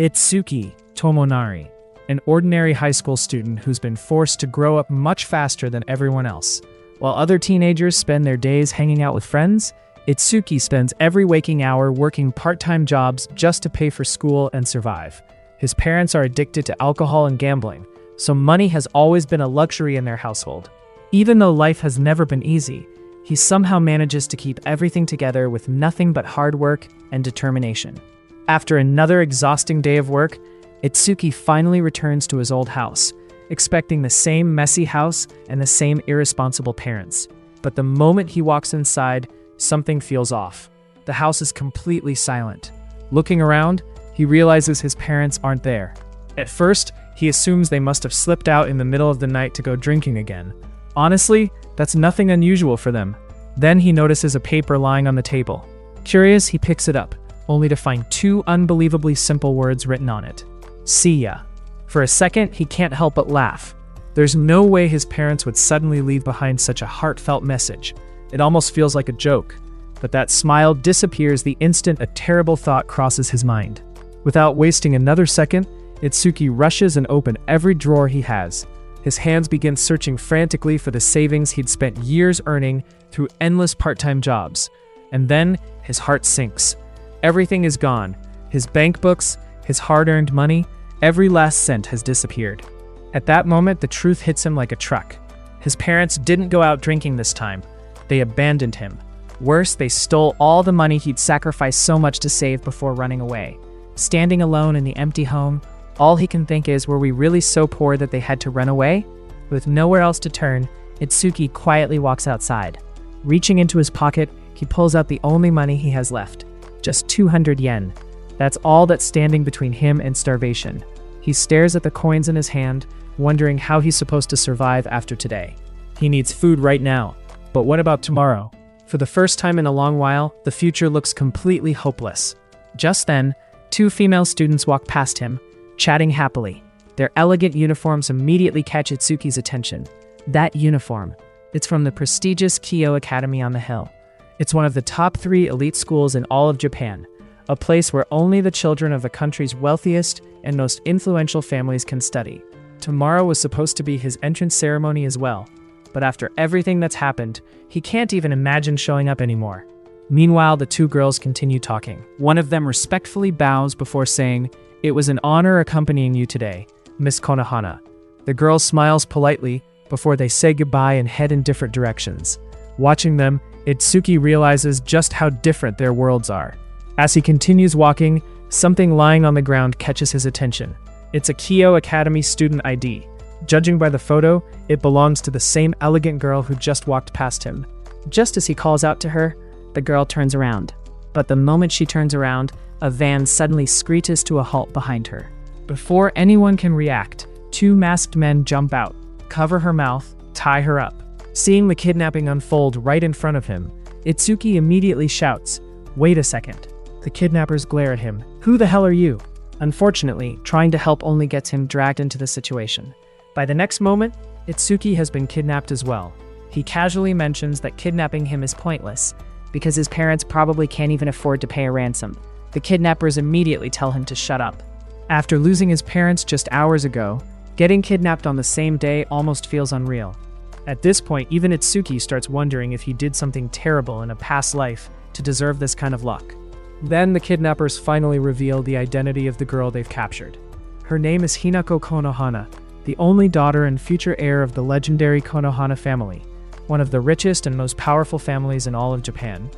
Itsuki Tomonari, an ordinary high school student who's been forced to grow up much faster than everyone else. While other teenagers spend their days hanging out with friends, Itsuki spends every waking hour working part-time jobs just to pay for school and survive. His parents are addicted to alcohol and gambling, so money has always been a luxury in their household. Even though life has never been easy, he somehow manages to keep everything together with nothing but hard work and determination. After another exhausting day of work, Itsuki finally returns to his old house, expecting the same messy house and the same irresponsible parents. But the moment he walks inside, something feels off. The house is completely silent. Looking around, he realizes his parents aren't there. At first, he assumes they must have slipped out in the middle of the night to go drinking again. Honestly, that's nothing unusual for them. Then he notices a paper lying on the table. Curious, he picks it up, only to find two unbelievably simple words written on it. See ya. For a second, he can't help but laugh. There's no way his parents would suddenly leave behind such a heartfelt message. It almost feels like a joke. But that smile disappears the instant a terrible thought crosses his mind. Without wasting another second, Itsuki rushes and opens every drawer he has. His hands begin searching frantically for the savings he'd spent years earning through endless part-time jobs. And then, his heart sinks. Everything is gone. His bank books, his hard-earned money, every last cent has disappeared. At that moment, the truth hits him like a truck. His parents didn't go out drinking this time. They abandoned him. Worse, they stole all the money he'd sacrificed so much to save before running away. Standing alone in the empty home, all he can think is, were we really so poor that they had to run away? With nowhere else to turn, Itsuki quietly walks outside. Reaching into his pocket, he pulls out the only money he has left. Just 200 yen. That's all that's standing between him and starvation. He stares at the coins in his hand, wondering how he's supposed to survive after today. He needs food right now. But what about tomorrow? For the first time in a long while, the future looks completely hopeless. Just then, two female students walk past him, chatting happily. Their elegant uniforms immediately catch Itsuki's attention. That uniform. It's from the prestigious Kyo Academy on the hill. It's one of the top 3 elite schools in all of Japan, a place where only the children of the country's wealthiest and most influential families can study. Tomorrow was supposed to be his entrance ceremony as well, but after everything that's happened, he can't even imagine showing up anymore. Meanwhile, the two girls continue talking. One of them respectfully bows before saying, "It was an honor accompanying you today, Miss Konohana." The girl smiles politely before they say goodbye and head in different directions. Watching them, Itsuki realizes just how different their worlds are. As he continues walking, something lying on the ground catches his attention. It's a Kyo Academy student ID. Judging by the photo, it belongs to the same elegant girl who just walked past him. Just as he calls out to her, the girl turns around. But the moment she turns around, a van suddenly screeches to a halt behind her. Before anyone can react, 2 masked men jump out, cover her mouth, tie her up. Seeing the kidnapping unfold right in front of him, Itsuki immediately shouts, "Wait a second." The kidnappers glare at him. "Who the hell are you?" Unfortunately, trying to help only gets him dragged into the situation. By the next moment, Itsuki has been kidnapped as well. He casually mentions that kidnapping him is pointless, because his parents probably can't even afford to pay a ransom. The kidnappers immediately tell him to shut up. After losing his parents just hours ago, getting kidnapped on the same day almost feels unreal. At this point, even Itsuki starts wondering if he did something terrible in a past life to deserve this kind of luck. Then the kidnappers finally reveal the identity of the girl they've captured. Her name is Hinako Konohana, the only daughter and future heir of the legendary Konohana family, one of the richest and most powerful families in all of Japan.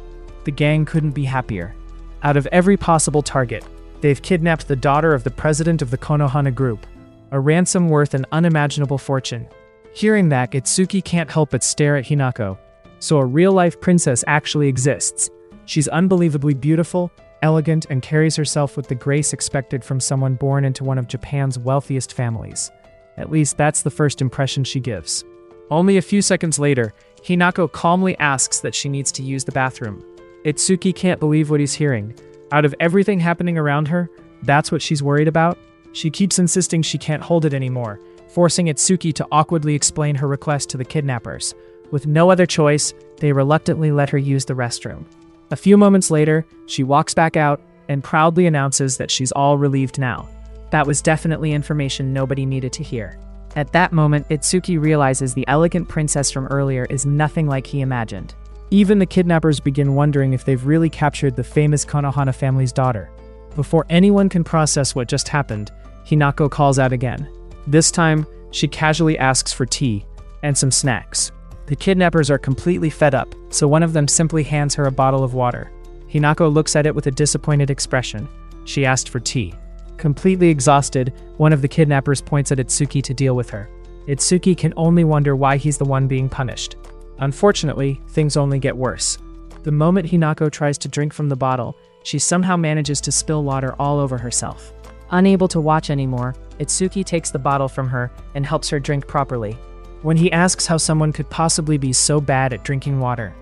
The gang couldn't be happier. Out of every possible target, they've kidnapped the daughter of the president of the Konohana group, a ransom worth an unimaginable fortune. Hearing that, Itsuki can't help but stare at Hinako. So a real-life princess actually exists. She's unbelievably beautiful, elegant, and carries herself with the grace expected from someone born into one of Japan's wealthiest families. At least that's the first impression she gives. Only a few seconds later, Hinako calmly asks that she needs to use the bathroom. Itsuki can't believe what he's hearing. Out of everything happening around her, that's what she's worried about? She keeps insisting she can't hold it anymore, forcing Itsuki to awkwardly explain her request to the kidnappers. With no other choice, they reluctantly let her use the restroom. A few moments later, she walks back out, and proudly announces that she's all relieved now. That was definitely information nobody needed to hear. At that moment, Itsuki realizes the elegant princess from earlier is nothing like he imagined. Even the kidnappers begin wondering if they've really captured the famous Konohana family's daughter. Before anyone can process what just happened, Hinako calls out again. This time, she casually asks for tea and some snacks. The kidnappers are completely fed up, so one of them simply hands her a bottle of water. Hinako looks at it with a disappointed expression. She asked for tea. Completely exhausted, one of the kidnappers points at Itsuki to deal with her. Itsuki can only wonder why he's the one being punished. Unfortunately, things only get worse. The moment Hinako tries to drink from the bottle, she somehow manages to spill water all over herself. Unable to watch anymore, Itsuki takes the bottle from her and helps her drink properly. When he asks how someone could possibly be so bad at drinking water,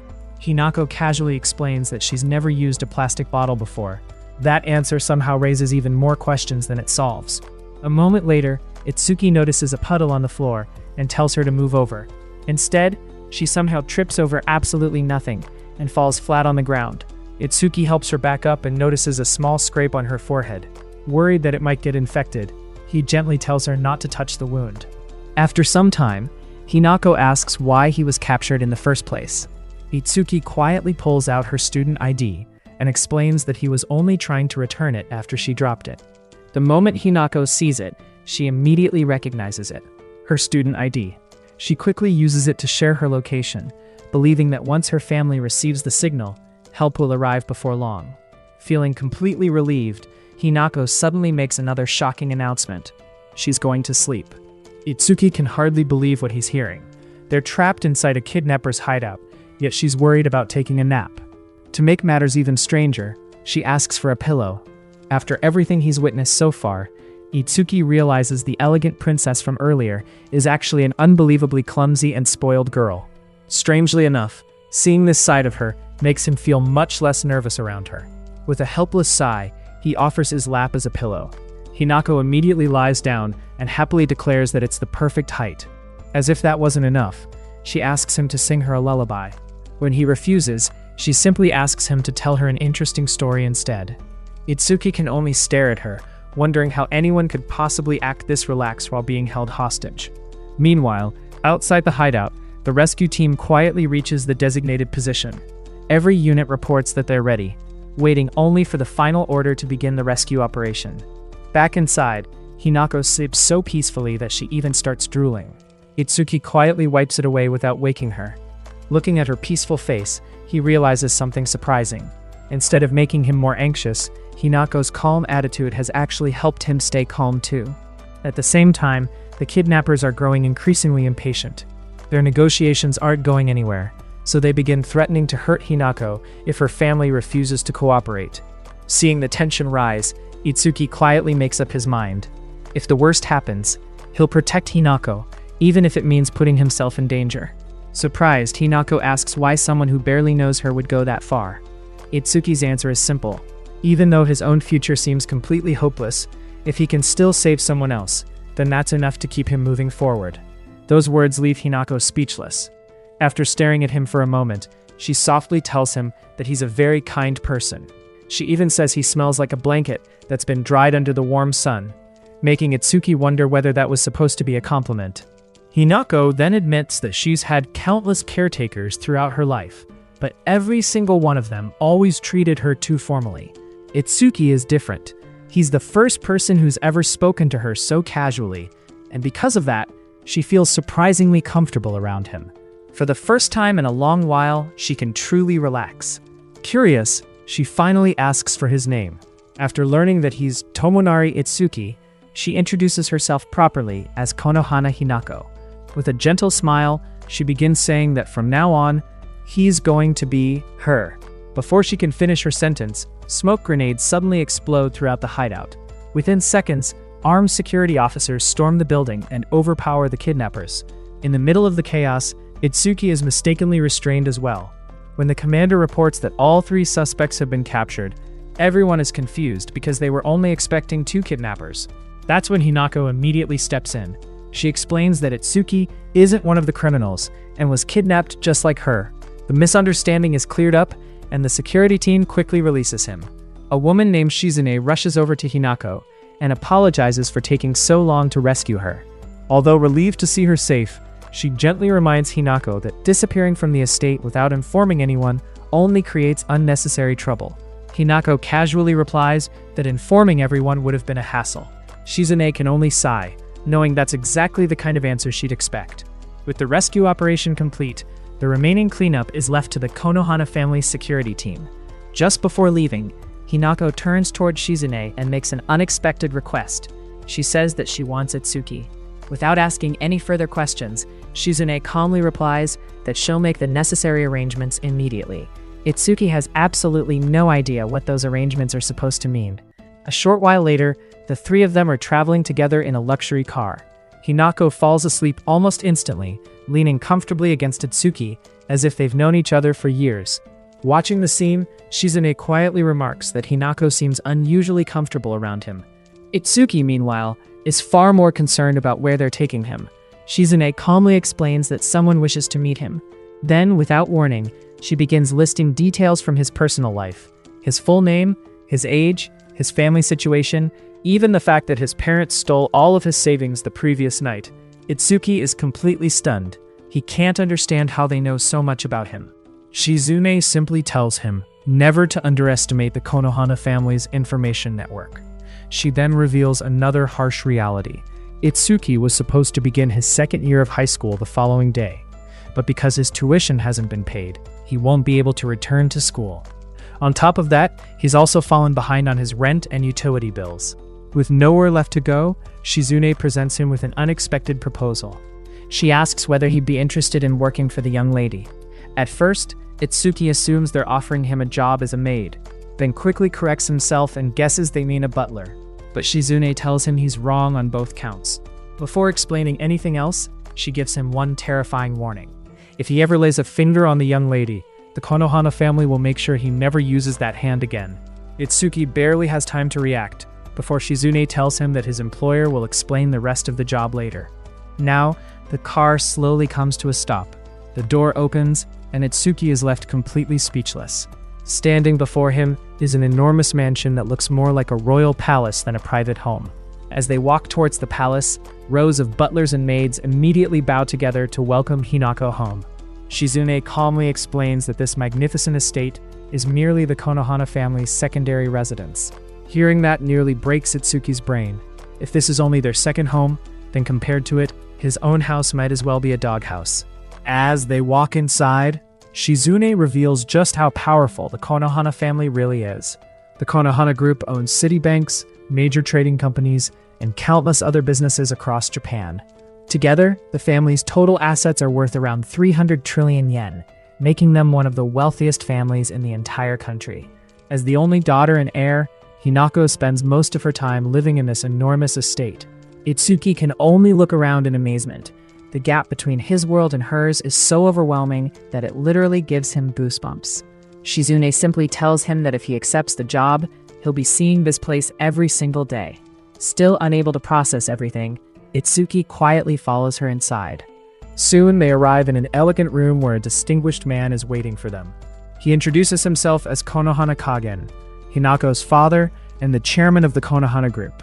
Hinako casually explains that she's never used a plastic bottle before. That answer somehow raises even more questions than it solves. A moment later, Itsuki notices a puddle on the floor and tells her to move over. Instead, she somehow trips over absolutely nothing and falls flat on the ground. Itsuki helps her back up and notices a small scrape on her forehead. Worried that it might get infected, he gently tells her not to touch the wound. After some time, Hinako asks why he was captured in the first place. Itsuki quietly pulls out her student ID and explains that he was only trying to return it after she dropped it. The moment Hinako sees it, she immediately recognizes it, her student ID. She quickly uses it to share her location, believing that once her family receives the signal, help will arrive before long. Feeling completely relieved, Hinako suddenly makes another shocking announcement. She's going to sleep. Itsuki can hardly believe what he's hearing. They're trapped inside a kidnapper's hideout, yet she's worried about taking a nap. To make matters even stranger, she asks for a pillow. After everything he's witnessed so far, Itsuki realizes the elegant princess from earlier is actually an unbelievably clumsy and spoiled girl. Strangely enough, seeing this side of her makes him feel much less nervous around her. With a helpless sigh, he offers his lap as a pillow. Hinako immediately lies down and happily declares that it's the perfect height. As if that wasn't enough, she asks him to sing her a lullaby. When he refuses, she simply asks him to tell her an interesting story instead. Itsuki can only stare at her, wondering how anyone could possibly act this relaxed while being held hostage. Meanwhile, outside the hideout, the rescue team quietly reaches the designated position. Every unit reports that they're ready, waiting only for the final order to begin the rescue operation. Back inside, Hinako sleeps so peacefully that she even starts drooling. Itsuki quietly wipes it away without waking her. Looking at her peaceful face, he realizes something surprising. Instead of making him more anxious, Hinako's calm attitude has actually helped him stay calm too. At the same time, the kidnappers are growing increasingly impatient. Their negotiations aren't going anywhere, so they begin threatening to hurt Hinako if her family refuses to cooperate. Seeing the tension rise, Itsuki quietly makes up his mind. If the worst happens, he'll protect Hinako, even if it means putting himself in danger. Surprised, Hinako asks why someone who barely knows her would go that far. Itsuki's answer is simple. Even though his own future seems completely hopeless, if he can still save someone else, then that's enough to keep him moving forward. Those words leave Hinako speechless. After staring at him for a moment, she softly tells him that he's a very kind person. She even says he smells like a blanket that's been dried under the warm sun, making Itsuki wonder whether that was supposed to be a compliment. Hinako then admits that she's had countless caretakers throughout her life, but every single one of them always treated her too formally. Itsuki is different. He's the first person who's ever spoken to her so casually, and because of that, she feels surprisingly comfortable around him. For the first time in a long while, she can truly relax. Curious, she finally asks for his name. After learning that he's Tomonari Itsuki, she introduces herself properly as Konohana Hinako. With a gentle smile, she begins saying that from now on, he's going to be her. Before she can finish her sentence, smoke grenades suddenly explode throughout the hideout. Within seconds, armed security officers storm the building and overpower the kidnappers. In the middle of the chaos, Itsuki is mistakenly restrained as well. When the commander reports that all 3 suspects have been captured, everyone is confused because they were only expecting 2 kidnappers. That's when Hinako immediately steps in. She explains that Itsuki isn't one of the criminals and was kidnapped just like her. The misunderstanding is cleared up, and the security team quickly releases him. A woman named Shizune rushes over to Hinako and apologizes for taking so long to rescue her. Although relieved to see her safe, she gently reminds Hinako that disappearing from the estate without informing anyone only creates unnecessary trouble. Hinako casually replies that informing everyone would have been a hassle. Shizune can only sigh, knowing that's exactly the kind of answer she'd expect. With the rescue operation complete, the remaining cleanup is left to the Konohana family's security team. Just before leaving, Hinako turns toward Shizune and makes an unexpected request. She says that she wants Itsuki. Without asking any further questions, Shizune calmly replies that she'll make the necessary arrangements immediately. Itsuki has absolutely no idea what those arrangements are supposed to mean. A short while later, the three of them are traveling together in a luxury car. Hinako falls asleep almost instantly, leaning comfortably against Itsuki, as if they've known each other for years. Watching the scene, Shizune quietly remarks that Hinako seems unusually comfortable around him. Itsuki, meanwhile, is far more concerned about where they're taking him. Shizune calmly explains that someone wishes to meet him. Then, without warning, she begins listing details from his personal life. His full name, his age, his family situation, even the fact that his parents stole all of his savings the previous night. Itsuki is completely stunned. He can't understand how they know so much about him. Shizune simply tells him never to underestimate the Konohana family's information network. She then reveals another harsh reality. Itsuki was supposed to begin his second year of high school the following day, but because his tuition hasn't been paid, he won't be able to return to school. On top of that, he's also fallen behind on his rent and utility bills. With nowhere left to go, Shizune presents him with an unexpected proposal. She asks whether he'd be interested in working for the young lady. At first, Itsuki assumes they're offering him a job as a maid, then quickly corrects himself and guesses they mean a butler. But Shizune tells him he's wrong on both counts. Before explaining anything else, she gives him one terrifying warning. If he ever lays a finger on the young lady, the Konohana family will make sure he never uses that hand again. Itsuki barely has time to react before Shizune tells him that his employer will explain the rest of the job later. Now, the car slowly comes to a stop. The door opens, and Itsuki is left completely speechless. Standing before him is an enormous mansion that looks more like a royal palace than a private home. As they walk towards the palace, rows of butlers and maids immediately bow together to welcome Hinako home. Shizune calmly explains that this magnificent estate is merely the Konohana family's secondary residence. Hearing that nearly breaks Itsuki's brain. If this is only their second home, then compared to it, his own house might as well be a doghouse. As they walk inside, Shizune reveals just how powerful the Konohana family really is. The Konohana group owns city banks, major trading companies, and countless other businesses across Japan. Together, the family's total assets are worth around 300 trillion yen, making them one of the wealthiest families in the entire country. As the only daughter and heir, Hinako spends most of her time living in this enormous estate. Itsuki can only look around in amazement. The gap between his world and hers is so overwhelming that it literally gives him goosebumps. Shizune simply tells him that if he accepts the job, he'll be seeing this place every single day. Still unable to process everything, Itsuki quietly follows her inside. Soon they arrive in an elegant room where a distinguished man is waiting for them. He introduces himself as Konohana Kagen, Hinako's father and the chairman of the Konohana group.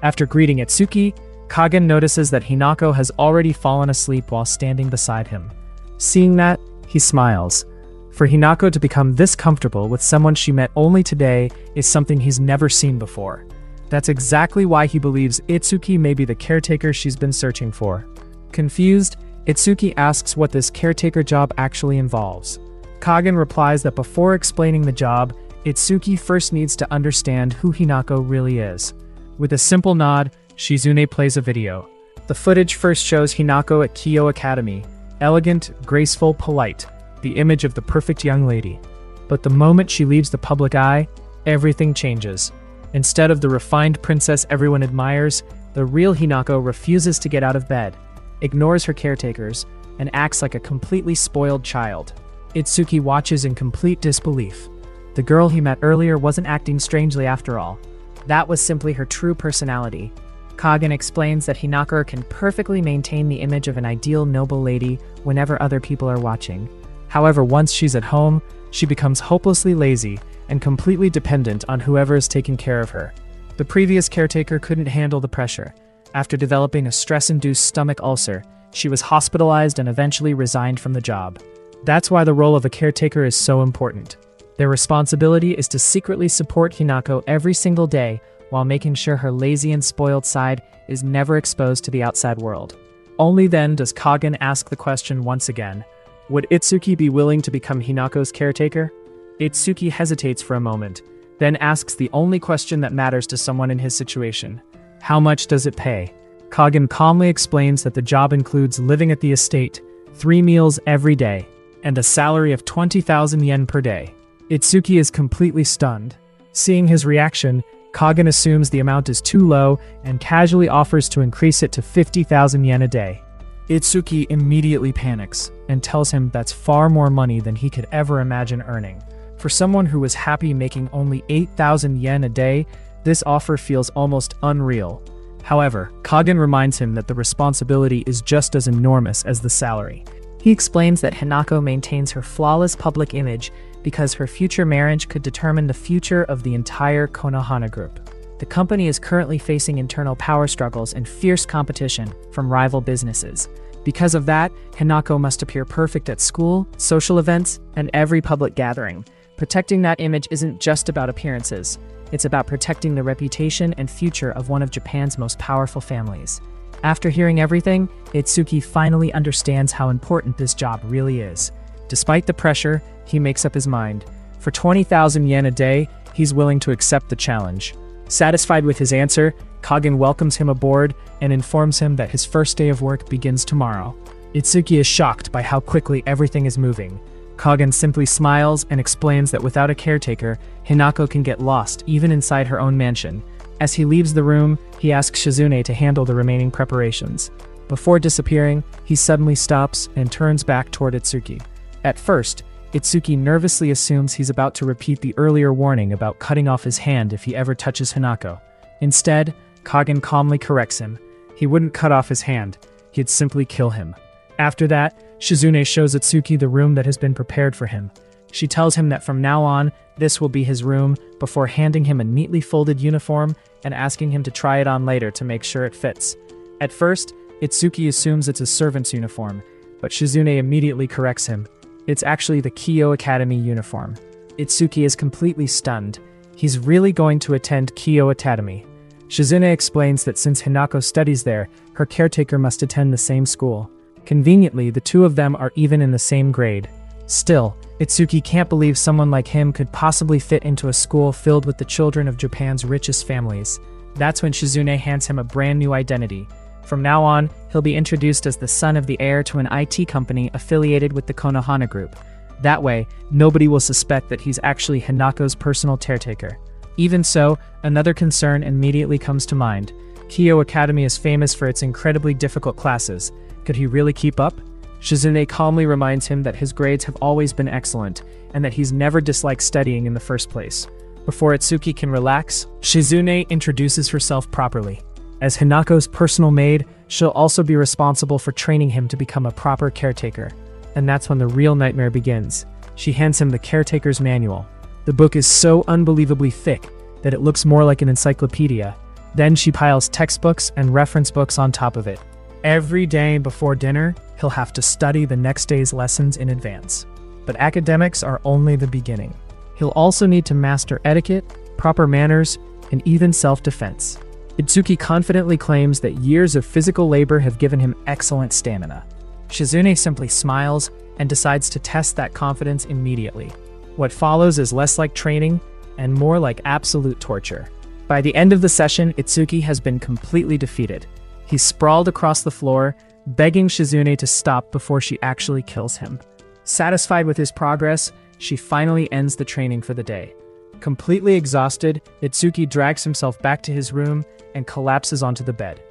After greeting Itsuki, Kagen notices that Hinako has already fallen asleep while standing beside him. Seeing that, he smiles. For Hinako to become this comfortable with someone she met only today is something he's never seen before. That's exactly why he believes Itsuki may be the caretaker she's been searching for. Confused, Itsuki asks what this caretaker job actually involves. Kagen replies that before explaining the job, Itsuki first needs to understand who Hinako really is. With a simple nod, Shizune plays a video. The footage first shows Hinako at Kyo Academy, elegant, graceful, polite, the image of the perfect young lady. But the moment she leaves the public eye, everything changes. Instead of the refined princess everyone admires, the real Hinako refuses to get out of bed, ignores her caretakers, and acts like a completely spoiled child. Itsuki watches in complete disbelief. The girl he met earlier wasn't acting strangely after all. That was simply her true personality. Kagen explains that Hinako can perfectly maintain the image of an ideal noble lady whenever other people are watching. However, once she's at home, she becomes hopelessly lazy and completely dependent on whoever is taking care of her. The previous caretaker couldn't handle the pressure. After developing a stress-induced stomach ulcer, she was hospitalized and eventually resigned from the job. That's why the role of a caretaker is so important. Their responsibility is to secretly support Hinako every single day while making sure her lazy and spoiled side is never exposed to the outside world. Only then does Kagen ask the question once again, would Itsuki be willing to become Hinako's caretaker? Itsuki hesitates for a moment, then asks the only question that matters to someone in his situation. How much does it pay? Kagen calmly explains that the job includes living at the estate, 3 meals every day, and a salary of 20,000 yen per day. Itsuki is completely stunned. Seeing his reaction, Kagen assumes the amount is too low and casually offers to increase it to 50,000 yen a day. Itsuki immediately panics and tells him that's far more money than he could ever imagine earning. For someone who was happy making only 8,000 yen a day, this offer feels almost unreal. However, Kagen reminds him that the responsibility is just as enormous as the salary. He explains that Hinako maintains her flawless public image because her future marriage could determine the future of the entire Konohana group. The company is currently facing internal power struggles and fierce competition from rival businesses. Because of that, Hinako must appear perfect at school, social events, and every public gathering. Protecting that image isn't just about appearances. It's about protecting the reputation and future of one of Japan's most powerful families. After hearing everything, Itsuki finally understands how important this job really is. Despite the pressure, he makes up his mind. For 20,000 yen a day, he's willing to accept the challenge. Satisfied with his answer, Kagen welcomes him aboard and informs him that his first day of work begins tomorrow. Itsuki is shocked by how quickly everything is moving. Kagen simply smiles and explains that without a caretaker, Hinako can get lost even inside her own mansion. As he leaves the room, he asks Shizune to handle the remaining preparations. Before disappearing, he suddenly stops and turns back toward Itsuki. At first, Itsuki nervously assumes he's about to repeat the earlier warning about cutting off his hand if he ever touches Hinako. Instead, Kagen calmly corrects him. He wouldn't cut off his hand, he'd simply kill him. After that, Shizune shows Itsuki the room that has been prepared for him. She tells him that from now on, this will be his room, before handing him a neatly folded uniform and asking him to try it on later to make sure it fits. At first, Itsuki assumes it's a servant's uniform, but Shizune immediately corrects him. It's actually the Kyo Academy uniform. Itsuki is completely stunned. He's really going to attend Kyo Academy. Shizune explains that since Hinako studies there, her caretaker must attend the same school. Conveniently, the two of them are even in the same grade. Still, Itsuki can't believe someone like him could possibly fit into a school filled with the children of Japan's richest families. That's when Shizune hands him a brand new identity. From now on, he'll be introduced as the son of the heir to an IT company affiliated with the Konohana group. That way, nobody will suspect that he's actually Hinako's personal caretaker. Even so, another concern immediately comes to mind. Kyo Academy is famous for its incredibly difficult classes. Could he really keep up? Shizune calmly reminds him that his grades have always been excellent, and that he's never disliked studying in the first place. Before Itsuki can relax, Shizune introduces herself properly. As Hinako's personal maid, she'll also be responsible for training him to become a proper caretaker. And that's when the real nightmare begins. She hands him the caretaker's manual. The book is so unbelievably thick that it looks more like an encyclopedia. Then she piles textbooks and reference books on top of it. Every day before dinner, he'll have to study the next day's lessons in advance. But academics are only the beginning. He'll also need to master etiquette, proper manners, and even self-defense. Itsuki confidently claims that years of physical labor have given him excellent stamina. Shizune simply smiles and decides to test that confidence immediately. What follows is less like training and more like absolute torture. By the end of the session, Itsuki has been completely defeated. He's sprawled across the floor, begging Shizune to stop before she actually kills him. Satisfied with his progress, she finally ends the training for the day. Completely exhausted, Itsuki drags himself back to his room and collapses onto the bed.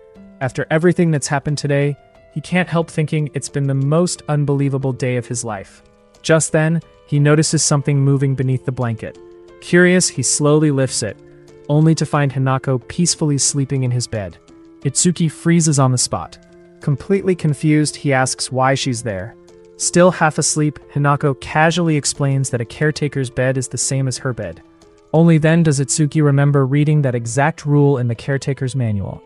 After everything that's happened today, he can't help thinking it's been the most unbelievable day of his life. Just then, he notices something moving beneath the blanket. Curious, he slowly lifts it, only to find Hinako peacefully sleeping in his bed. Itsuki freezes on the spot. Completely confused, he asks why she's there. Still half asleep, Hinako casually explains that a caretaker's bed is the same as her bed. Only then does Itsuki remember reading that exact rule in the caretaker's manual.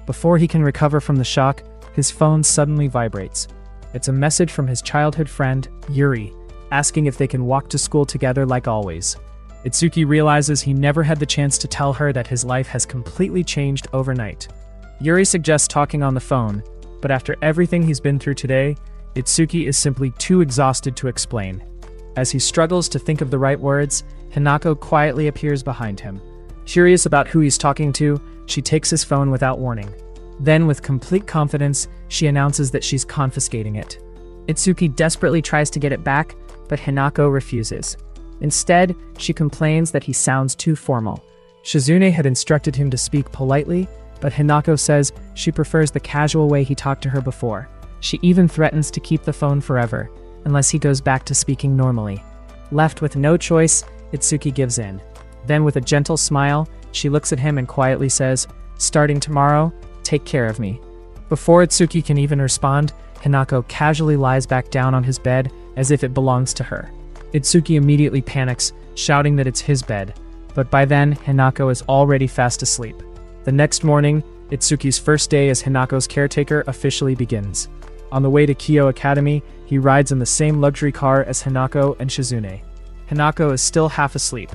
Before he can recover from the shock, his phone suddenly vibrates. It's a message from his childhood friend, Yuri, asking if they can walk to school together like always. Itsuki realizes he never had the chance to tell her that his life has completely changed overnight. Yuri suggests talking on the phone, but after everything he's been through today, Itsuki is simply too exhausted to explain. As he struggles to think of the right words, Hinako quietly appears behind him. Curious about who he's talking to, she takes his phone without warning. Then, with complete confidence, she announces that she's confiscating it. Itsuki desperately tries to get it back, but Hinako refuses. Instead, she complains that he sounds too formal. Shizune had instructed him to speak politely, but Hinako says she prefers the casual way he talked to her before. She even threatens to keep the phone forever, unless he goes back to speaking normally. Left with no choice, Itsuki gives in. Then, with a gentle smile, she looks at him and quietly says, "Starting tomorrow, take care of me." Before Itsuki can even respond, Hinako casually lies back down on his bed as if it belongs to her. Itsuki immediately panics, shouting that it's his bed, but by then, Hinako is already fast asleep. The next morning, Itsuki's first day as Hinako's caretaker officially begins. On the way to Kyo Academy, he rides in the same luxury car as Hinako and Shizune. Hinako is still half asleep,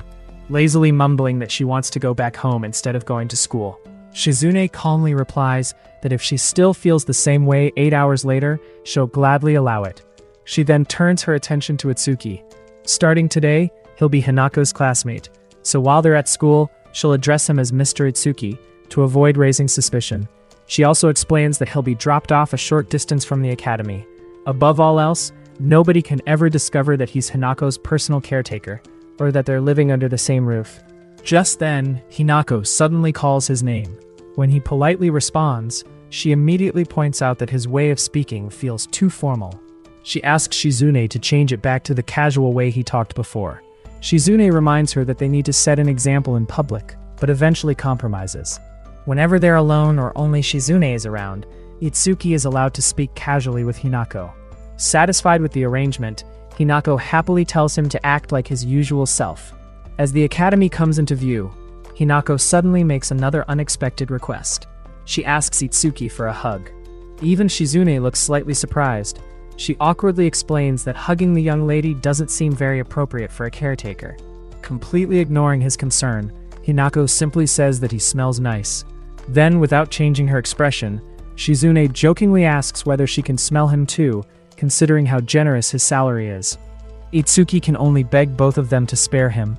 lazily mumbling that she wants to go back home instead of going to school. Shizune calmly replies that if she still feels the same way 8 hours later, she'll gladly allow it. She then turns her attention to Itsuki. Starting today, he'll be Hinako's classmate, so while they're at school, she'll address him as Mr. Itsuki to avoid raising suspicion. She also explains that he'll be dropped off a short distance from the academy. Above all else, nobody can ever discover that he's Hinako's personal caretaker, or that they're living under the same roof. Just then, Hinako suddenly calls his name. When he politely responds, she immediately points out that his way of speaking feels too formal. She asks Shizune to change it back to the casual way he talked before. Shizune reminds her that they need to set an example in public, but eventually compromises. Whenever they're alone or only Shizune is around, Itsuki is allowed to speak casually with Hinako. Satisfied with the arrangement, Hinako happily tells him to act like his usual self. As the academy comes into view, Hinako suddenly makes another unexpected request. She asks Itsuki for a hug. Even Shizune looks slightly surprised. She awkwardly explains that hugging the young lady doesn't seem very appropriate for a caretaker. Completely ignoring his concern, Hinako simply says that he smells nice. Then, without changing her expression, Shizune jokingly asks whether she can smell him too, considering how generous his salary is. Itsuki can only beg both of them to spare him.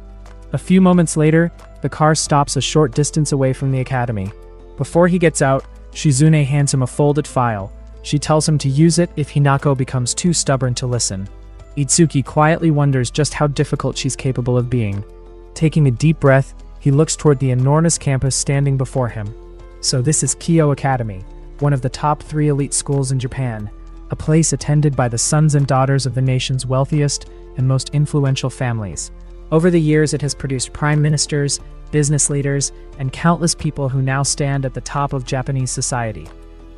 A few moments later, the car stops a short distance away from the academy. Before he gets out, Shizune hands him a folded file. She tells him to use it if Hinako becomes too stubborn to listen. Itsuki quietly wonders just how difficult she's capable of being. Taking a deep breath, he looks toward the enormous campus standing before him. So this is Kyo Academy, one of the top 3 elite schools in Japan, a place attended by the sons and daughters of the nation's wealthiest and most influential families. Over the years, it has produced prime ministers, business leaders, and countless people who now stand at the top of Japanese society.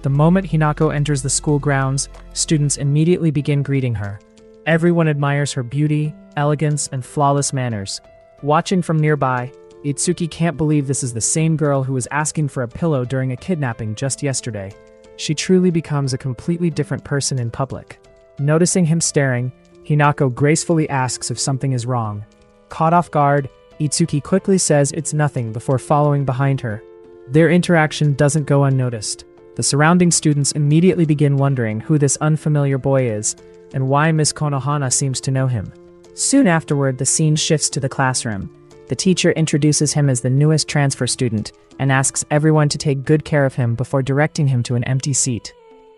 The moment Hinako enters the school grounds, students immediately begin greeting her. Everyone admires her beauty, elegance, and flawless manners. Watching from nearby, Itsuki can't believe this is the same girl who was asking for a pillow during a kidnapping just yesterday. She truly becomes a completely different person in public. Noticing him staring, Hinako gracefully asks if something is wrong. Caught off guard, Itsuki quickly says it's nothing before following behind her. Their interaction doesn't go unnoticed. The surrounding students immediately begin wondering who this unfamiliar boy is, and why Miss Konohana seems to know him. Soon afterward, the scene shifts to the classroom. The teacher introduces him as the newest transfer student, and asks everyone to take good care of him before directing him to an empty seat.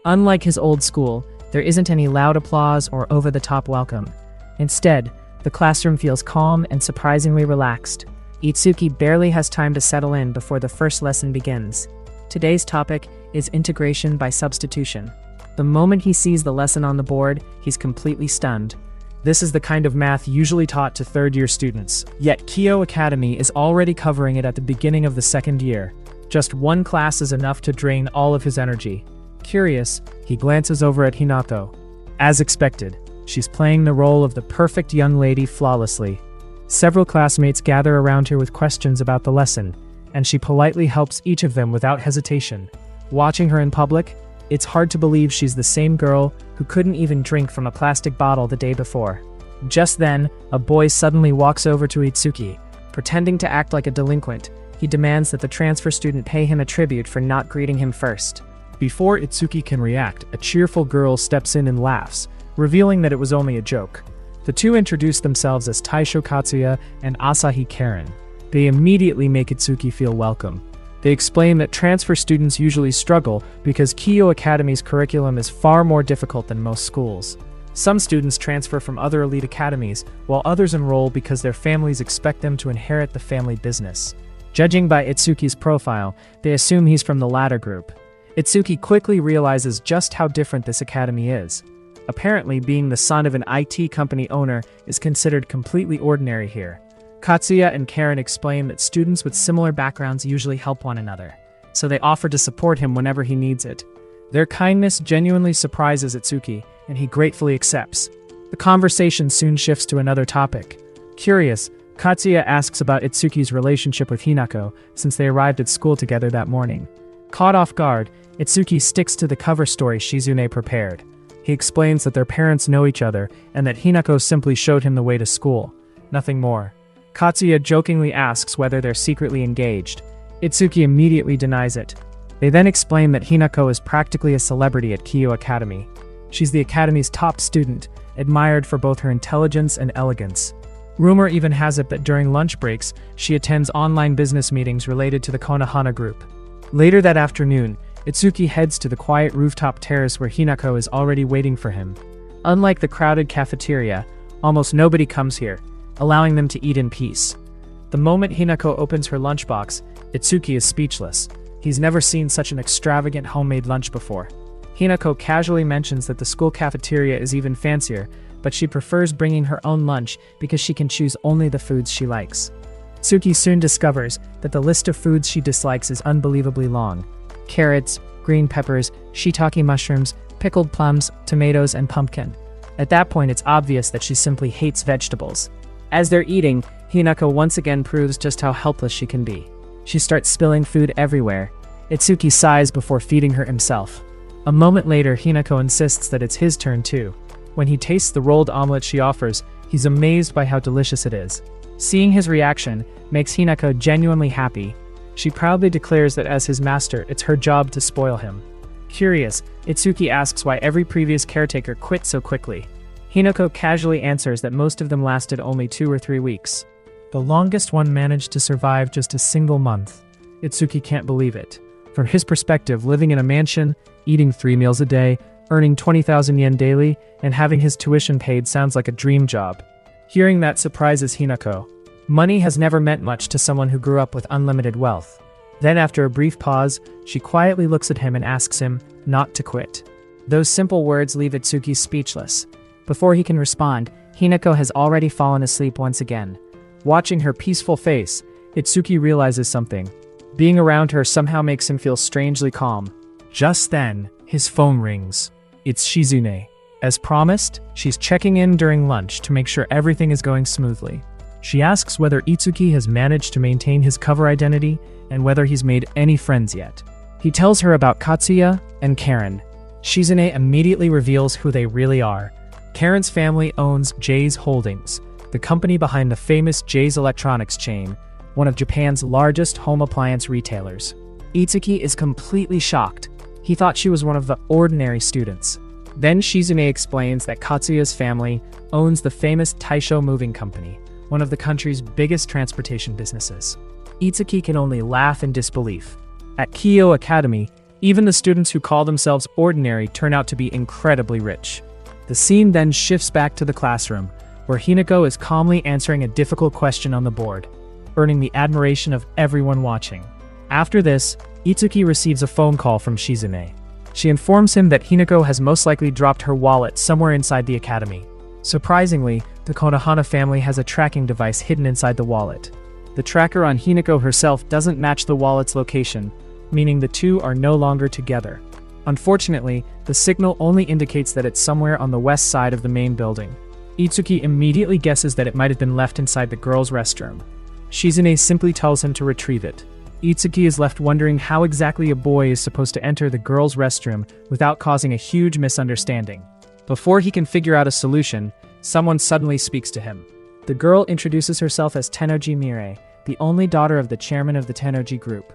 Unlike his old school, there isn't any loud applause or over-the-top welcome. Instead, the classroom feels calm and surprisingly relaxed. Itsuki barely has time to settle in before the first lesson begins. Today's topic is integration by substitution. The moment he sees the lesson on the board, he's completely stunned. This is the kind of math usually taught to third-year students, yet Kyo Academy is already covering it at the beginning of the second year. Just one class is enough to drain all of his energy. Curious, he glances over at Hinako. As expected, she's playing the role of the perfect young lady flawlessly. Several classmates gather around her with questions about the lesson, and she politely helps each of them without hesitation. Watching her in public, it's hard to believe she's the same girl who couldn't even drink from a plastic bottle the day before. Just then, a boy suddenly walks over to Itsuki. Pretending to act like a delinquent, he demands that the transfer student pay him a tribute for not greeting him first. Before Itsuki can react, a cheerful girl steps in and laughs, revealing that it was only a joke. The two introduce themselves as Taisho Katsuya and Asahi Karen. They immediately make Itsuki feel welcome. They explain that transfer students usually struggle because Kyo Academy's curriculum is far more difficult than most schools. Some students transfer from other elite academies, while others enroll because their families expect them to inherit the family business. Judging by Itsuki's profile, they assume he's from the latter group. Itsuki quickly realizes just how different this academy is. Apparently, being the son of an IT company owner is considered completely ordinary here. Katsuya and Karen explain that students with similar backgrounds usually help one another, so they offer to support him whenever he needs it. Their kindness genuinely surprises Itsuki, and he gratefully accepts. The conversation soon shifts to another topic. Curious, Katsuya asks about Itsuki's relationship with Hinako since they arrived at school together that morning. Caught off guard, Itsuki sticks to the cover story Shizune prepared. He explains that their parents know each other and that Hinako simply showed him the way to school. Nothing more. Katsuya jokingly asks whether they're secretly engaged. Itsuki immediately denies it. They then explain that Hinako is practically a celebrity at Kyo Academy. She's the academy's top student, admired for both her intelligence and elegance. Rumor even has it that during lunch breaks, she attends online business meetings related to the Konohana group. Later that afternoon, Itsuki heads to the quiet rooftop terrace where Hinako is already waiting for him. Unlike the crowded cafeteria, almost nobody comes here, allowing them to eat in peace. The moment Hinako opens her lunchbox, Itsuki is speechless. He's never seen such an extravagant homemade lunch before. Hinako casually mentions that the school cafeteria is even fancier, but she prefers bringing her own lunch because she can choose only the foods she likes. Itsuki soon discovers that the list of foods she dislikes is unbelievably long. Carrots, green peppers, shiitake mushrooms, pickled plums, tomatoes, and pumpkin. At that point, it's obvious that she simply hates vegetables. As they're eating, Hinako once again proves just how helpless she can be. She starts spilling food everywhere. Itsuki sighs before feeding her himself. A moment later, Hinako insists that it's his turn too. When he tastes the rolled omelet she offers, he's amazed by how delicious it is. Seeing his reaction makes Hinako genuinely happy. She proudly declares that as his master, it's her job to spoil him. Curious, Itsuki asks why every previous caretaker quit so quickly. Hinako casually answers that most of them lasted only 2 or 3 weeks. The longest one managed to survive just a single month. Itsuki can't believe it. From his perspective, living in a mansion, eating 3 meals a day, earning 20,000 yen daily, and having his tuition paid sounds like a dream job. Hearing that surprises Hinako. Money has never meant much to someone who grew up with unlimited wealth. Then after a brief pause, she quietly looks at him and asks him not to quit. Those simple words leave Itsuki speechless. Before he can respond, Hinako has already fallen asleep once again. Watching her peaceful face, Itsuki realizes something. Being around her somehow makes him feel strangely calm. Just then, his phone rings. It's Shizune. As promised, she's checking in during lunch to make sure everything is going smoothly. She asks whether Itsuki has managed to maintain his cover identity and whether he's made any friends yet. He tells her about Katsuya and Karen. Shizune immediately reveals who they really are. Karen's family owns J's Holdings, the company behind the famous J's Electronics chain, one of Japan's largest home appliance retailers. Itsuki is completely shocked. He thought she was one of the ordinary students. Then Shizune explains that Katsuya's family owns the famous Taisho Moving Company, one of the country's biggest transportation businesses. Itsuki can only laugh in disbelief. At Kyo Academy, even the students who call themselves ordinary turn out to be incredibly rich. The scene then shifts back to the classroom, where Hinako is calmly answering a difficult question on the board, earning the admiration of everyone watching. After this, Itsuki receives a phone call from Shizune. She informs him that Hinako has most likely dropped her wallet somewhere inside the academy. Surprisingly, the Konohana family has a tracking device hidden inside the wallet. The tracker on Hinako herself doesn't match the wallet's location, meaning the two are no longer together. Unfortunately, the signal only indicates that it's somewhere on the west side of the main building. Itsuki immediately guesses that it might have been left inside the girls' restroom. Shizune simply tells him to retrieve it. Itsuki is left wondering how exactly a boy is supposed to enter the girls' restroom without causing a huge misunderstanding. Before he can figure out a solution, someone suddenly speaks to him. The girl introduces herself as Tennoji Mirei, the only daughter of the chairman of the Tennoji group.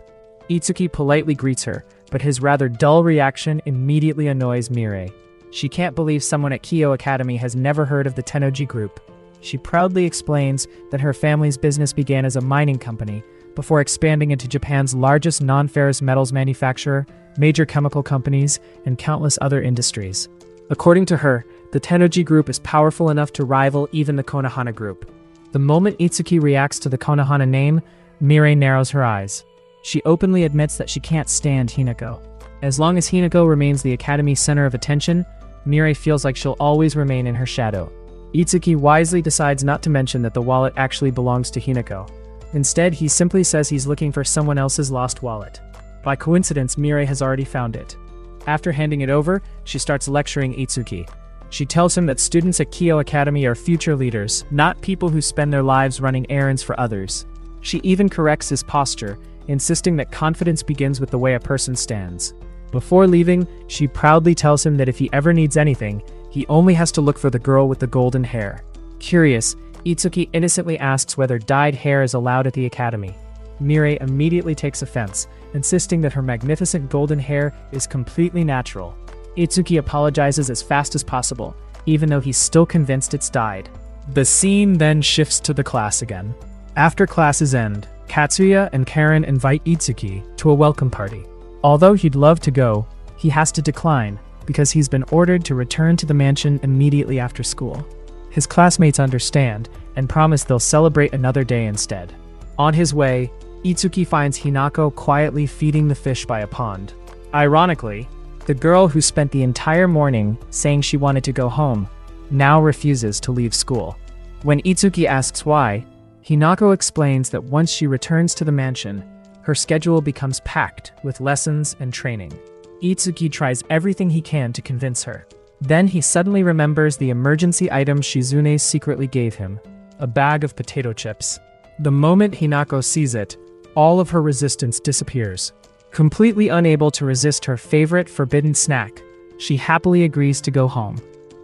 Itsuki politely greets her, but his rather dull reaction immediately annoys Mirei. She can't believe someone at Kyo Academy has never heard of the Tennoji group. She proudly explains that her family's business began as a mining company, before expanding into Japan's largest non-ferrous metals manufacturer, major chemical companies, and countless other industries. According to her, the Tennoji group is powerful enough to rival even the Konohana group. The moment Itsuki reacts to the Konohana name, Mirei narrows her eyes. She openly admits that she can't stand Hinako. As long as Hinako remains the Academy's center of attention, Mirei feels like she'll always remain in her shadow. Itsuki wisely decides not to mention that the wallet actually belongs to Hinako. Instead, he simply says he's looking for someone else's lost wallet. By coincidence, Mirei has already found it. After handing it over, she starts lecturing Itsuki. She tells him that students at Kyo Academy are future leaders, not people who spend their lives running errands for others. She even corrects his posture, insisting that confidence begins with the way a person stands. Before leaving, she proudly tells him that if he ever needs anything, he only has to look for the girl with the golden hair. Curious, Itsuki innocently asks whether dyed hair is allowed at the academy. Mirei immediately takes offense, insisting that her magnificent golden hair is completely natural. Itsuki apologizes as fast as possible, even though he's still convinced it's dyed. The scene then shifts to the class again. After classes end, Katsuya and Karen invite Itsuki to a welcome party. Although he'd love to go, he has to decline because he's been ordered to return to the mansion immediately after school. His classmates understand and promise they'll celebrate another day instead. On his way, Itsuki finds Hinako quietly feeding the fish by a pond. Ironically, the girl who spent the entire morning saying she wanted to go home now refuses to leave school. When Itsuki asks why, Hinako explains that once she returns to the mansion, her schedule becomes packed with lessons and training. Itsuki tries everything he can to convince her. Then he suddenly remembers the emergency item Shizune secretly gave him, a bag of potato chips. The moment Hinako sees it, all of her resistance disappears. Completely unable to resist her favorite forbidden snack, she happily agrees to go home.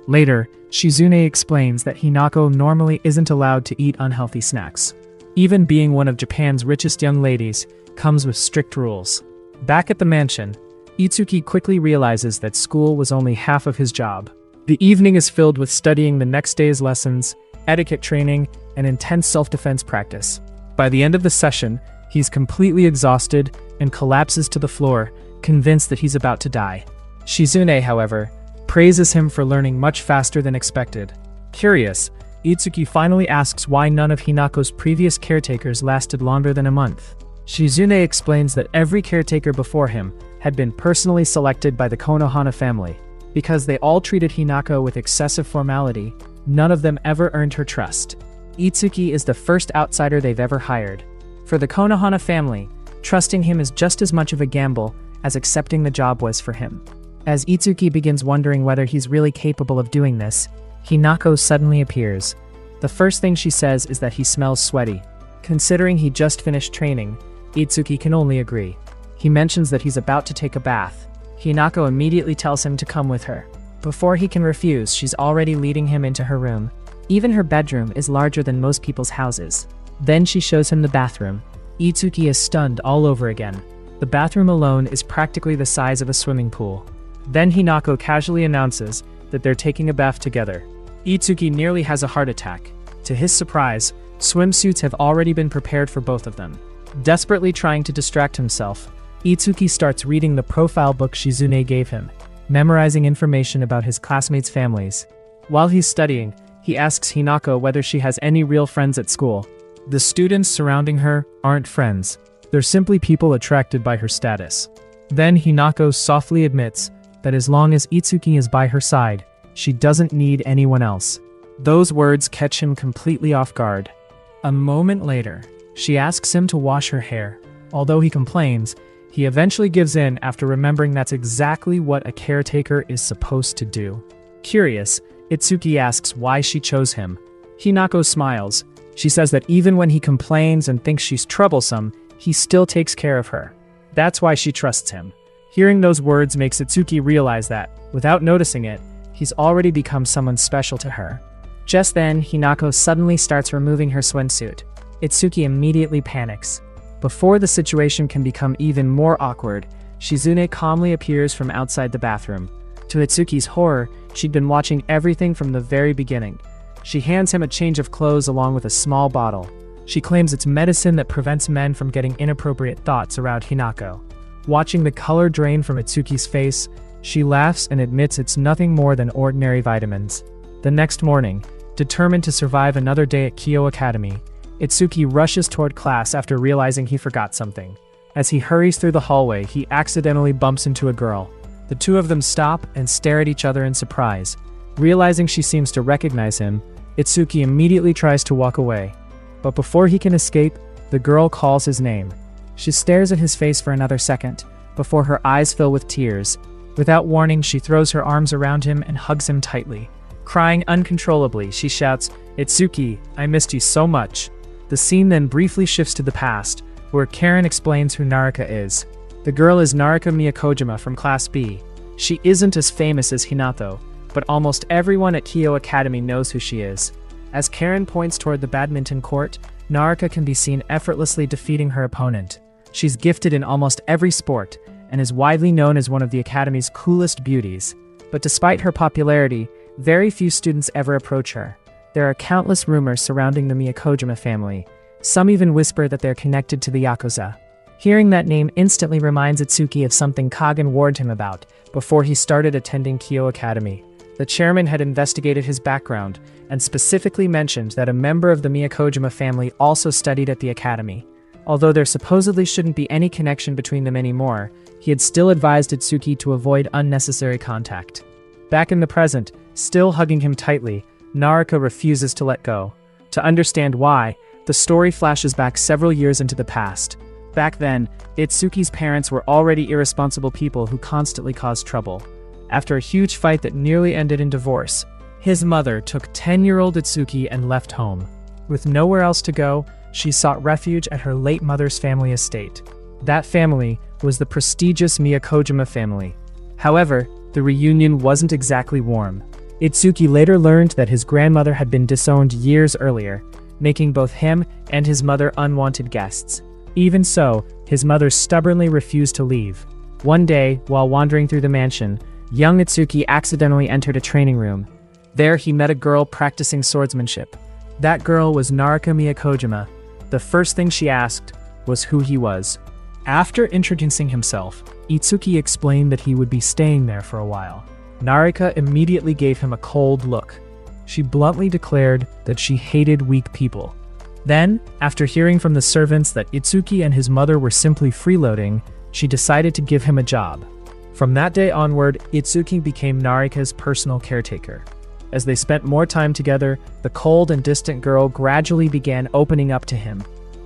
Later, Shizune explains that Hinako normally isn't allowed to eat unhealthy snacks. Even being one of Japan's richest young ladies comes with strict rules. Back at the mansion, Itsuki quickly realizes that school was only half of his job. The evening is filled with studying the next day's lessons, etiquette training, and intense self-defense practice. By the end of the session, he's completely exhausted and collapses to the floor, convinced that he's about to die. Shizune, however, praises him for learning much faster than expected. Curious, Itsuki finally asks why none of Hinako's previous caretakers lasted longer than a month. Shizune explains that every caretaker before him had been personally selected by the Konohana family. Because they all treated Hinako with excessive formality, none of them ever earned her trust. Itsuki is the first outsider they've ever hired. For the Konohana family, trusting him is just as much of a gamble as accepting the job was for him. As Itsuki begins wondering whether he's really capable of doing this, Hinako suddenly appears. The first thing she says is that he smells sweaty. Considering he just finished training, Itsuki can only agree. He mentions that he's about to take a bath. Hinako immediately tells him to come with her. Before he can refuse, she's already leading him into her room. Even her bedroom is larger than most people's houses. Then she shows him the bathroom. Itsuki is stunned all over again. The bathroom alone is practically the size of a swimming pool. Then Hinako casually announces that they're taking a bath together. Itsuki nearly has a heart attack. To his surprise, swimsuits have already been prepared for both of them. Desperately trying to distract himself, Itsuki starts reading the profile book Shizune gave him, memorizing information about his classmates' families. While he's studying, he asks Hinako whether she has any real friends at school. The students surrounding her aren't friends. They're simply people attracted by her status. Then Hinako softly admits that as long as Itsuki is by her side, she doesn't need anyone else. Those words catch him completely off guard. A moment later, she asks him to wash her hair. Although he complains, he eventually gives in after remembering that's exactly what a caretaker is supposed to do. Curious, Itsuki asks why she chose him. Hinako smiles. She says that even when he complains and thinks she's troublesome, he still takes care of her. That's why she trusts him. Hearing those words makes Itsuki realize that, without noticing it, he's already become someone special to her. Just then, Hinako suddenly starts removing her swimsuit. Itsuki immediately panics. Before the situation can become even more awkward, Shizune calmly appears from outside the bathroom. To Itsuki's horror, she'd been watching everything from the very beginning. She hands him a change of clothes along with a small bottle. She claims it's medicine that prevents men from getting inappropriate thoughts around Hinako. Watching the color drain from Itsuki's face, she laughs and admits it's nothing more than ordinary vitamins. The next morning, determined to survive another day at Kyo Academy, Itsuki rushes toward class after realizing he forgot something. As he hurries through the hallway, he accidentally bumps into a girl. The two of them stop and stare at each other in surprise. Realizing she seems to recognize him, Itsuki immediately tries to walk away. But before he can escape, the girl calls his name. She stares at his face for another second, before her eyes fill with tears. Without warning, she throws her arms around him and hugs him tightly. Crying uncontrollably, she shouts, "Itsuki, I missed you so much." The scene then briefly shifts to the past, where Karen explains who Narika is. The girl is Narika Miyakojima from Class B. She isn't as famous as Hinato, but almost everyone at Kyo Academy knows who she is. As Karen points toward the badminton court, Narika can be seen effortlessly defeating her opponent. She's gifted in almost every sport, and is widely known as one of the Academy's coolest beauties. But despite her popularity, very few students ever approach her. There are countless rumors surrounding the Miyakojima family. Some even whisper that they're connected to the Yakuza. Hearing that name instantly reminds Itsuki of something Kagen warned him about before he started attending Kyo Academy. The chairman had investigated his background and specifically mentioned that a member of the Miyakojima family also studied at the academy. Although there supposedly shouldn't be any connection between them anymore, he had still advised Itsuki to avoid unnecessary contact. Back in the present, still hugging him tightly, Narika refuses to let go. To understand why, the story flashes back several years into the past. Back then, Itsuki's parents were already irresponsible people who constantly caused trouble. After a huge fight that nearly ended in divorce, his mother took 10-year-old Itsuki and left home. With nowhere else to go, she sought refuge at her late mother's family estate. That family was the prestigious Miyakojima family. However, the reunion wasn't exactly warm. Itsuki later learned that his grandmother had been disowned years earlier, making both him and his mother unwanted guests. Even so, his mother stubbornly refused to leave. One day, while wandering through the mansion, young Itsuki accidentally entered a training room. There he met a girl practicing swordsmanship. That girl was Narika Miyakojima. The first thing she asked was who he was. After introducing himself, Itsuki explained that he would be staying there for a while. Narika immediately gave him a cold look. She bluntly declared that she hated weak people. Then, after hearing from the servants that Itsuki and his mother were simply freeloading, she decided to give him a job. From that day onward, Itsuki became Narika's personal caretaker. As they spent more time together, the cold and distant girl gradually began opening up to him.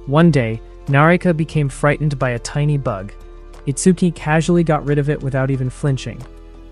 One day, Narika became frightened by a tiny bug. Itsuki casually got rid of it without even flinching.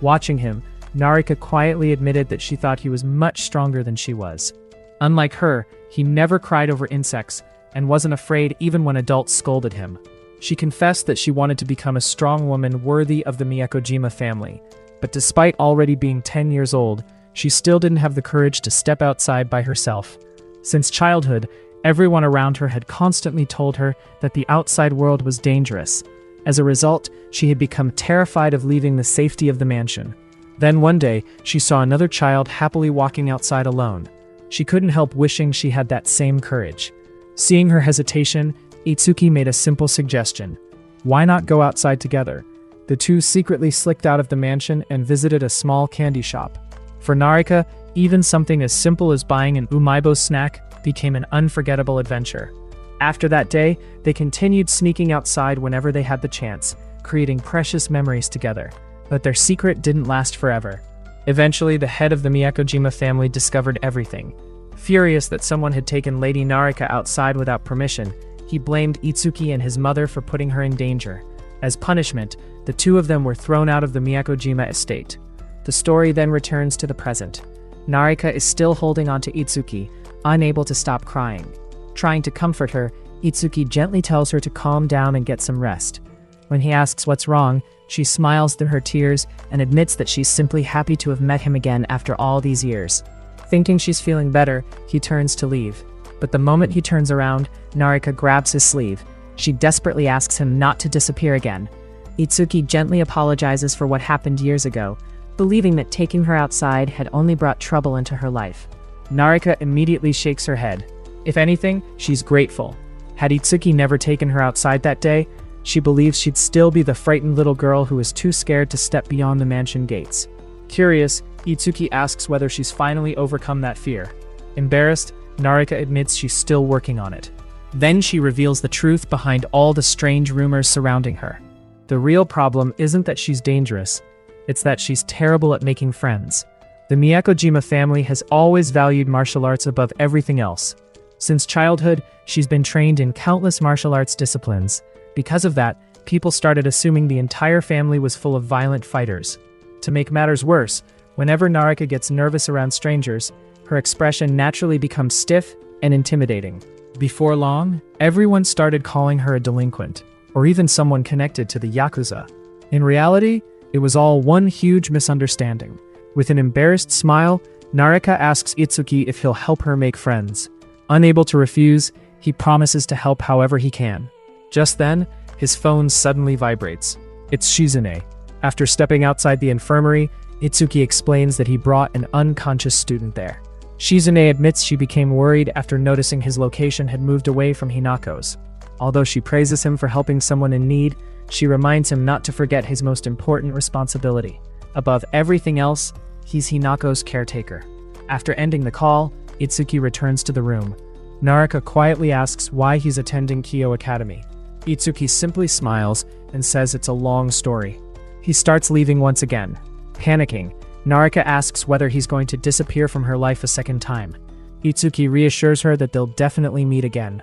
Watching him, Narika quietly admitted that she thought he was much stronger than she was. Unlike her, he never cried over insects and wasn't afraid even when adults scolded him. She confessed that she wanted to become a strong woman worthy of the Miyakojima family, but despite already being 10 years old, she still didn't have the courage to step outside by herself. Since childhood, everyone around her had constantly told her that the outside world was dangerous. As a result, she had become terrified of leaving the safety of the mansion. Then one day, she saw another child happily walking outside alone. She couldn't help wishing she had that same courage. Seeing her hesitation, Itsuki made a simple suggestion. Why not go outside together? The two secretly slipped out of the mansion and visited a small candy shop. For Narika, even something as simple as buying an umaibo snack became an unforgettable adventure. After that day, they continued sneaking outside whenever they had the chance, creating precious memories together. But their secret didn't last forever. Eventually, the head of the Miyakojima family discovered everything. Furious that someone had taken Lady Narika outside without permission, he blamed Itsuki and his mother for putting her in danger. As punishment, the two of them were thrown out of the Miyakojima estate. The story then returns to the present. Narika is still holding onto Itsuki, unable to stop crying. Trying to comfort her, Itsuki gently tells her to calm down and get some rest. When he asks what's wrong, she smiles through her tears and admits that she's simply happy to have met him again after all these years. Thinking she's feeling better, he turns to leave. But the moment he turns around, Narika grabs his sleeve. She desperately asks him not to disappear again. Itsuki gently apologizes for what happened years ago, believing that taking her outside had only brought trouble into her life. Narika immediately shakes her head. If anything, she's grateful. Had Itsuki never taken her outside that day, she believes she'd still be the frightened little girl who is too scared to step beyond the mansion gates. Curious, Itsuki asks whether she's finally overcome that fear. Embarrassed, Narika admits she's still working on it. Then she reveals the truth behind all the strange rumors surrounding her. The real problem isn't that she's dangerous, it's that she's terrible at making friends. The Miyakojima family has always valued martial arts above everything else. Since childhood, she's been trained in countless martial arts disciplines. Because of that, people started assuming the entire family was full of violent fighters. To make matters worse, whenever Narika gets nervous around strangers, her expression naturally becomes stiff and intimidating. Before long, everyone started calling her a delinquent, or even someone connected to the Yakuza. In reality, it was all one huge misunderstanding. With an embarrassed smile, Narika asks Itsuki if he'll help her make friends. Unable to refuse, he promises to help however he can. Just then, his phone suddenly vibrates. It's Shizune. After stepping outside the infirmary, Itsuki explains that he brought an unconscious student there. Shizune admits she became worried after noticing his location had moved away from Hinako's. Although she praises him for helping someone in need, she reminds him not to forget his most important responsibility. Above everything else, he's Hinako's caretaker. After ending the call, Itsuki returns to the room. Narika quietly asks why he's attending Kyo Academy. Itsuki simply smiles and says it's a long story. He starts leaving once again. Panicking, Narika asks whether he's going to disappear from her life a second time. Itsuki reassures her that they'll definitely meet again.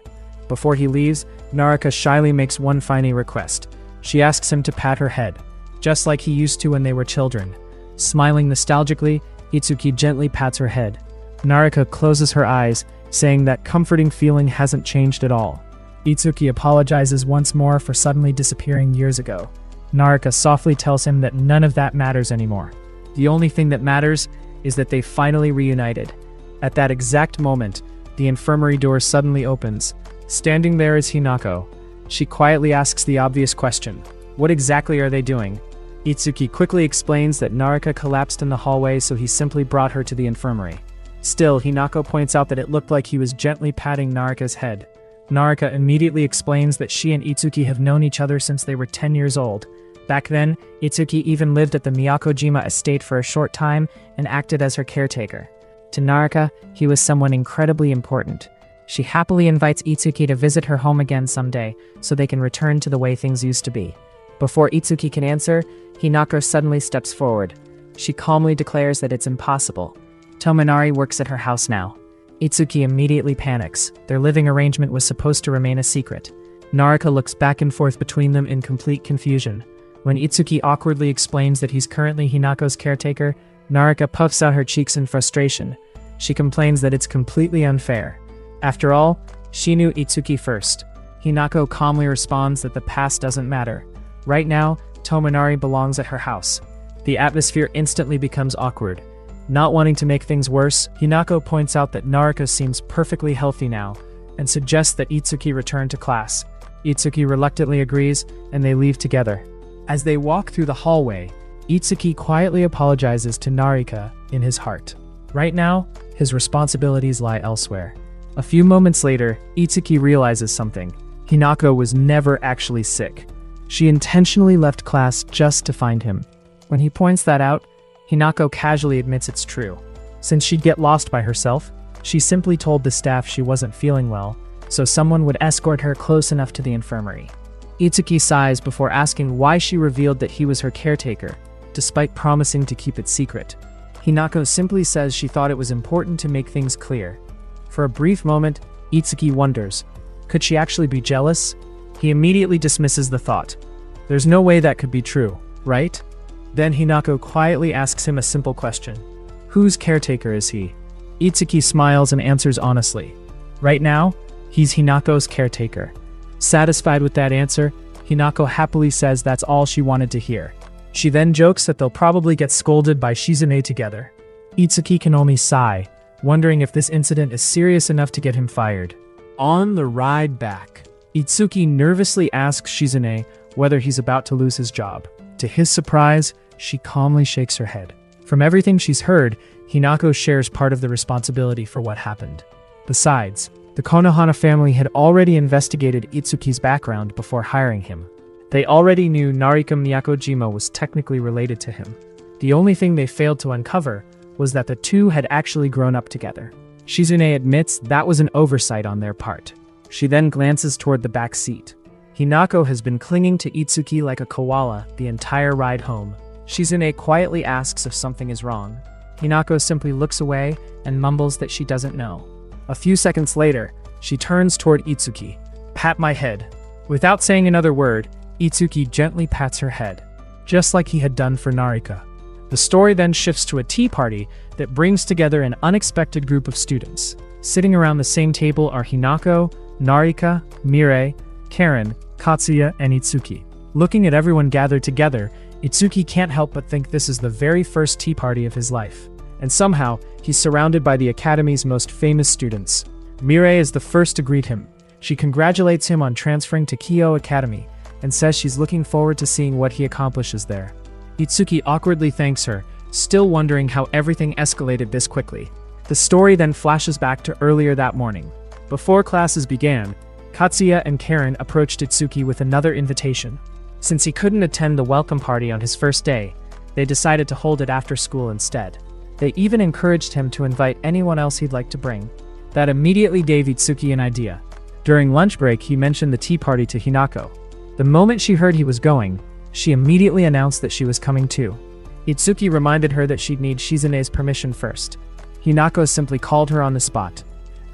Before he leaves, Narika shyly makes one final request. She asks him to pat her head, just like he used to when they were children. Smiling nostalgically, Itsuki gently pats her head. Narika closes her eyes, saying that comforting feeling hasn't changed at all. Itsuki apologizes once more for suddenly disappearing years ago. Narika softly tells him that none of that matters anymore. The only thing that matters is that they finally reunited. At that exact moment, the infirmary door suddenly opens. Standing there is Hinako. She quietly asks the obvious question. What exactly are they doing? Itsuki quickly explains that Narika collapsed in the hallway, so he simply brought her to the infirmary. Still, Hinako points out that it looked like he was gently patting Narika's head. Narika immediately explains that she and Itsuki have known each other since they were 10 years old. Back then, Itsuki even lived at the Miyakojima estate for a short time and acted as her caretaker. To Narika, he was someone incredibly important. She happily invites Itsuki to visit her home again someday, so they can return to the way things used to be. Before Itsuki can answer, Hinako suddenly steps forward. She calmly declares that it's impossible. Tomonari works at her house now. Itsuki immediately panics. Their living arrangement was supposed to remain a secret. Narika looks back and forth between them in complete confusion. When Itsuki awkwardly explains that he's currently Hinako's caretaker, Narika puffs out her cheeks in frustration. She complains that it's completely unfair. After all, she knew Itsuki first. Hinako calmly responds that the past doesn't matter. Right now, Tomonari belongs at her house. The atmosphere instantly becomes awkward. Not wanting to make things worse, Hinako points out that Narika seems perfectly healthy now, and suggests that Itsuki return to class. Itsuki reluctantly agrees, and they leave together. As they walk through the hallway, Itsuki quietly apologizes to Narika in his heart. Right now, his responsibilities lie elsewhere. A few moments later, Itsuki realizes something. Hinako was never actually sick. She intentionally left class just to find him. When he points that out, Hinako casually admits it's true. Since she'd get lost by herself, she simply told the staff she wasn't feeling well, so someone would escort her close enough to the infirmary. Itsuki sighs before asking why she revealed that he was her caretaker, despite promising to keep it secret. Hinako simply says she thought it was important to make things clear. For a brief moment, Itsuki wonders, could she actually be jealous? He immediately dismisses the thought. There's no way that could be true, right? Then Hinako quietly asks him a simple question. Whose caretaker is he? Itsuki smiles and answers honestly. Right now, he's Hinako's caretaker. Satisfied with that answer, Hinako happily says that's all she wanted to hear. She then jokes that they'll probably get scolded by Shizune together. Itsuki can only sigh, wondering if this incident is serious enough to get him fired. On the ride back, Itsuki nervously asks Shizune whether he's about to lose his job. To his surprise, she calmly shakes her head. From everything she's heard, Hinako shares part of the responsibility for what happened. Besides, the Konohana family had already investigated Itsuki's background before hiring him. They already knew Narika Miyakojima was technically related to him. The only thing they failed to uncover was that the two had actually grown up together. Shizune admits that was an oversight on their part. She then glances toward the back seat. Hinako has been clinging to Itsuki like a koala the entire ride home. Shizune quietly asks if something is wrong. Hinako simply looks away and mumbles that she doesn't know. A few seconds later, she turns toward Itsuki. "Pat my head." Without saying another word, Itsuki gently pats her head, just like he had done for Narika. The story then shifts to a tea party that brings together an unexpected group of students. Sitting around the same table are Hinako, Narika, Mirei, Karen, Katsuya, and Itsuki. Looking at everyone gathered together, Itsuki can't help but think this is the very first tea party of his life. And somehow, he's surrounded by the academy's most famous students. Mirei is the first to greet him. She congratulates him on transferring to Kyo Academy and says she's looking forward to seeing what he accomplishes there. Itsuki awkwardly thanks her, still wondering how everything escalated this quickly. The story then flashes back to earlier that morning. Before classes began, Katsuya and Karen approached Itsuki with another invitation. Since he couldn't attend the welcome party on his first day, they decided to hold it after school instead. They even encouraged him to invite anyone else he'd like to bring. That immediately gave Itsuki an idea. During lunch break, he mentioned the tea party to Hinako. The moment she heard he was going, she immediately announced that she was coming too. Itsuki reminded her that she'd need Shizune's permission first. Hinako simply called her on the spot.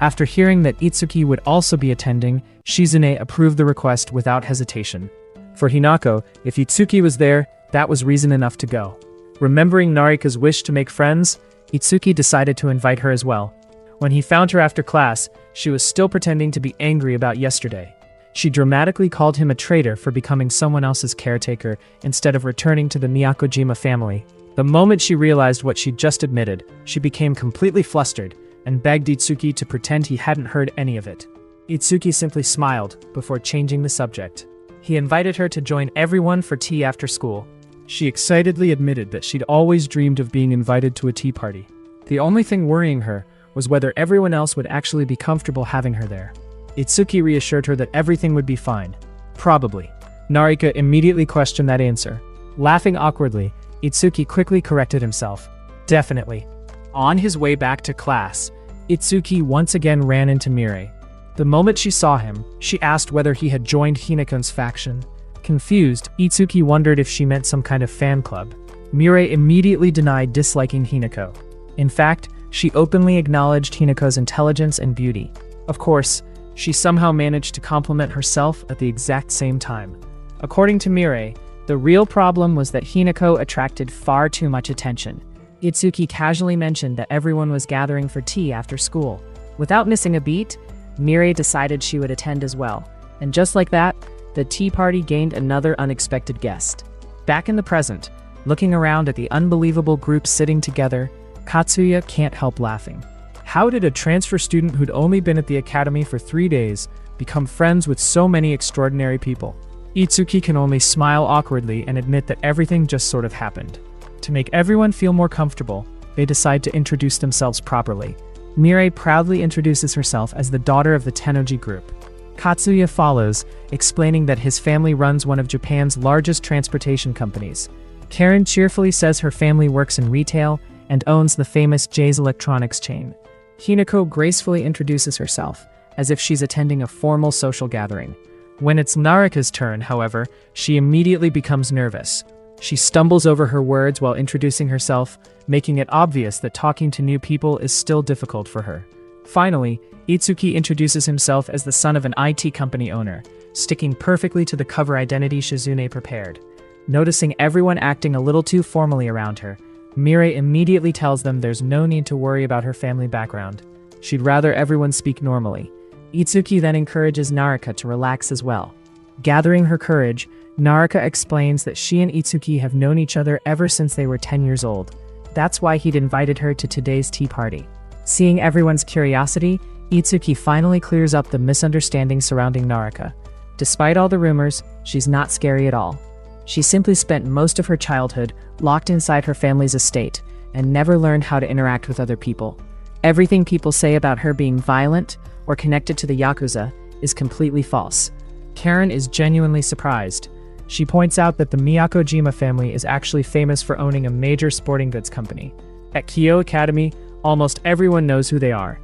After hearing that Itsuki would also be attending, Shizune approved the request without hesitation. For Hinako, if Itsuki was there, that was reason enough to go. Remembering Narika's wish to make friends, Itsuki decided to invite her as well. When he found her after class, she was still pretending to be angry about yesterday. She dramatically called him a traitor for becoming someone else's caretaker instead of returning to the Miyakojima family. The moment she realized what she'd just admitted, she became completely flustered and begged Itsuki to pretend he hadn't heard any of it. Itsuki simply smiled before changing the subject. He invited her to join everyone for tea after school. She excitedly admitted that she'd always dreamed of being invited to a tea party. The only thing worrying her was whether everyone else would actually be comfortable having her there. Itsuki reassured her that everything would be fine. Probably. Narika immediately questioned that answer. Laughing awkwardly, Itsuki quickly corrected himself. Definitely. On his way back to class, Itsuki once again ran into Mirei. The moment she saw him, she asked whether he had joined Hinako's faction. Confused, Itsuki wondered if she meant some kind of fan club. Mirei immediately denied disliking Hinako. In fact, she openly acknowledged Hinako's intelligence and beauty. Of course, she somehow managed to compliment herself at the exact same time. According to Mirei, the real problem was that Hinako attracted far too much attention. Itsuki casually mentioned that everyone was gathering for tea after school. Without missing a beat, Mirei decided she would attend as well. And just like that, the tea party gained another unexpected guest. Back in the present, looking around at the unbelievable group sitting together, Katsuya can't help laughing. How did a transfer student who'd only been at the academy for 3 days become friends with so many extraordinary people? Itsuki can only smile awkwardly and admit that everything just sort of happened. To make everyone feel more comfortable, they decide to introduce themselves properly. Mirei proudly introduces herself as the daughter of the Tennoji group. Katsuya follows, explaining that his family runs one of Japan's largest transportation companies. Karen cheerfully says her family works in retail and owns the famous J's Electronics chain. Hinako gracefully introduces herself, as if she's attending a formal social gathering. When it's Narika's turn, however, she immediately becomes nervous. She stumbles over her words while introducing herself, making it obvious that talking to new people is still difficult for her. Finally, Itsuki introduces himself as the son of an IT company owner, sticking perfectly to the cover identity Shizune prepared. Noticing everyone acting a little too formally around her, Mirai immediately tells them there's no need to worry about her family background. She'd rather everyone speak normally. Itsuki then encourages Naraka to relax as well. Gathering her courage, Naraka explains that she and Itsuki have known each other ever since they were 10 years old. That's why he'd invited her to today's tea party. Seeing everyone's curiosity, Itsuki finally clears up the misunderstanding surrounding Naraka. Despite all the rumors, she's not scary at all. She simply spent most of her childhood locked inside her family's estate and never learned how to interact with other people. Everything people say about her being violent or connected to the Yakuza is completely false. Karen is genuinely surprised. She points out that the Miyakojima family is actually famous for owning a major sporting goods company. At Kyo Academy, almost everyone knows who they are.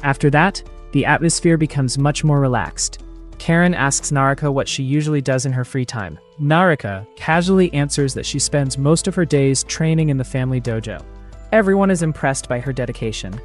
After that, the atmosphere becomes much more relaxed. Karen asks Naraka what she usually does in her free time. Naraka casually answers that she spends most of her days training in the family dojo. Everyone is impressed by her dedication.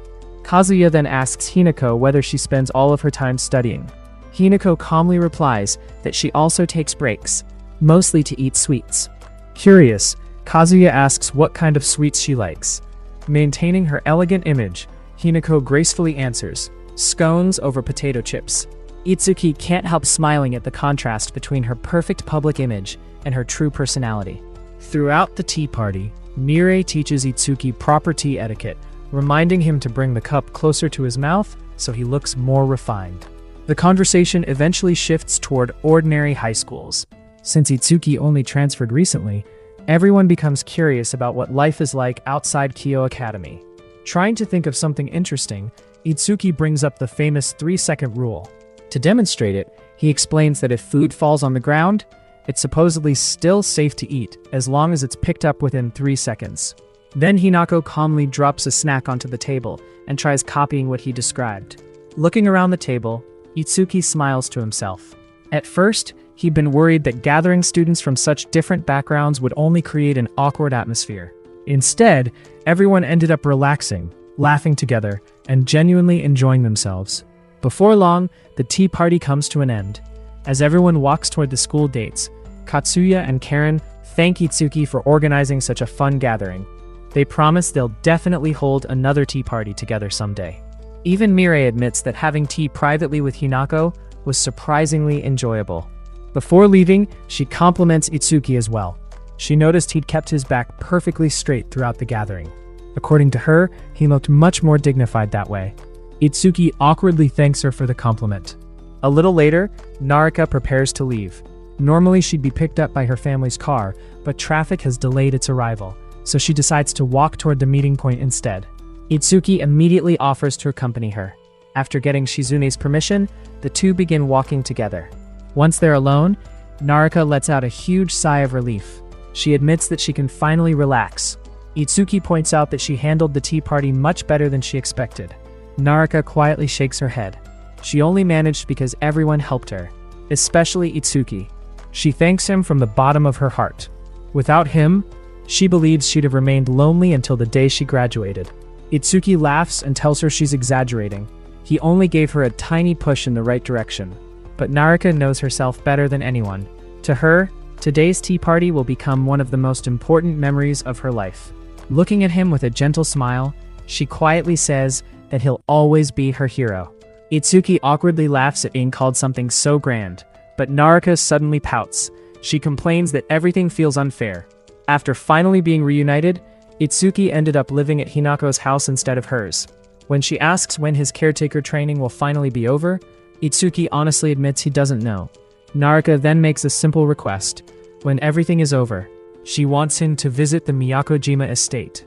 Kazuya then asks Hinako whether she spends all of her time studying. Hinako calmly replies that she also takes breaks, mostly to eat sweets. Curious, Kazuya asks what kind of sweets she likes. Maintaining her elegant image, Hinako gracefully answers, scones over potato chips. Itsuki can't help smiling at the contrast between her perfect public image and her true personality. Throughout the tea party, Mirai teaches Itsuki proper tea etiquette, reminding him to bring the cup closer to his mouth so he looks more refined. The conversation eventually shifts toward ordinary high schools. Since Itsuki only transferred recently, everyone becomes curious about what life is like outside Kyo Academy. Trying to think of something interesting, Itsuki brings up the famous 3-second rule. To demonstrate it, he explains that if food falls on the ground, it's supposedly still safe to eat as long as it's picked up within 3 seconds. Then Hinako calmly drops a snack onto the table and tries copying what he described. Looking around the table, Itsuki smiles to himself. At first, he'd been worried that gathering students from such different backgrounds would only create an awkward atmosphere. Instead, everyone ended up relaxing, laughing together, and genuinely enjoying themselves. Before long, the tea party comes to an end. As everyone walks toward the school dates, Katsuya and Karen thank Itsuki for organizing such a fun gathering. They promise they'll definitely hold another tea party together someday. Even Mirai admits that having tea privately with Hinako was surprisingly enjoyable. Before leaving, she compliments Itsuki as well. She noticed he'd kept his back perfectly straight throughout the gathering. According to her, he looked much more dignified that way. Itsuki awkwardly thanks her for the compliment. A little later, Naraka prepares to leave. Normally she'd be picked up by her family's car, but traffic has delayed its arrival, so she decides to walk toward the meeting point instead. Itsuki immediately offers to accompany her. After getting Shizune's permission, the two begin walking together. Once they're alone, Naraka lets out a huge sigh of relief. She admits that she can finally relax. Itsuki points out that she handled the tea party much better than she expected. Naraka quietly shakes her head. She only managed because everyone helped her, especially Itsuki. She thanks him from the bottom of her heart. Without him, she believes she'd have remained lonely until the day she graduated. Itsuki laughs and tells her she's exaggerating. He only gave her a tiny push in the right direction. But Naraka knows herself better than anyone. To her, today's tea party will become one of the most important memories of her life. Looking at him with a gentle smile, she quietly says that he'll always be her hero. Itsuki awkwardly laughs at being called something so grand, but Naraka suddenly pouts. She complains that everything feels unfair. After finally being reunited, Itsuki ended up living at Hinako's house instead of hers. When she asks when his caretaker training will finally be over, Itsuki honestly admits he doesn't know. Naraka then makes a simple request. When everything is over, she wants him to visit the Miyakojima estate.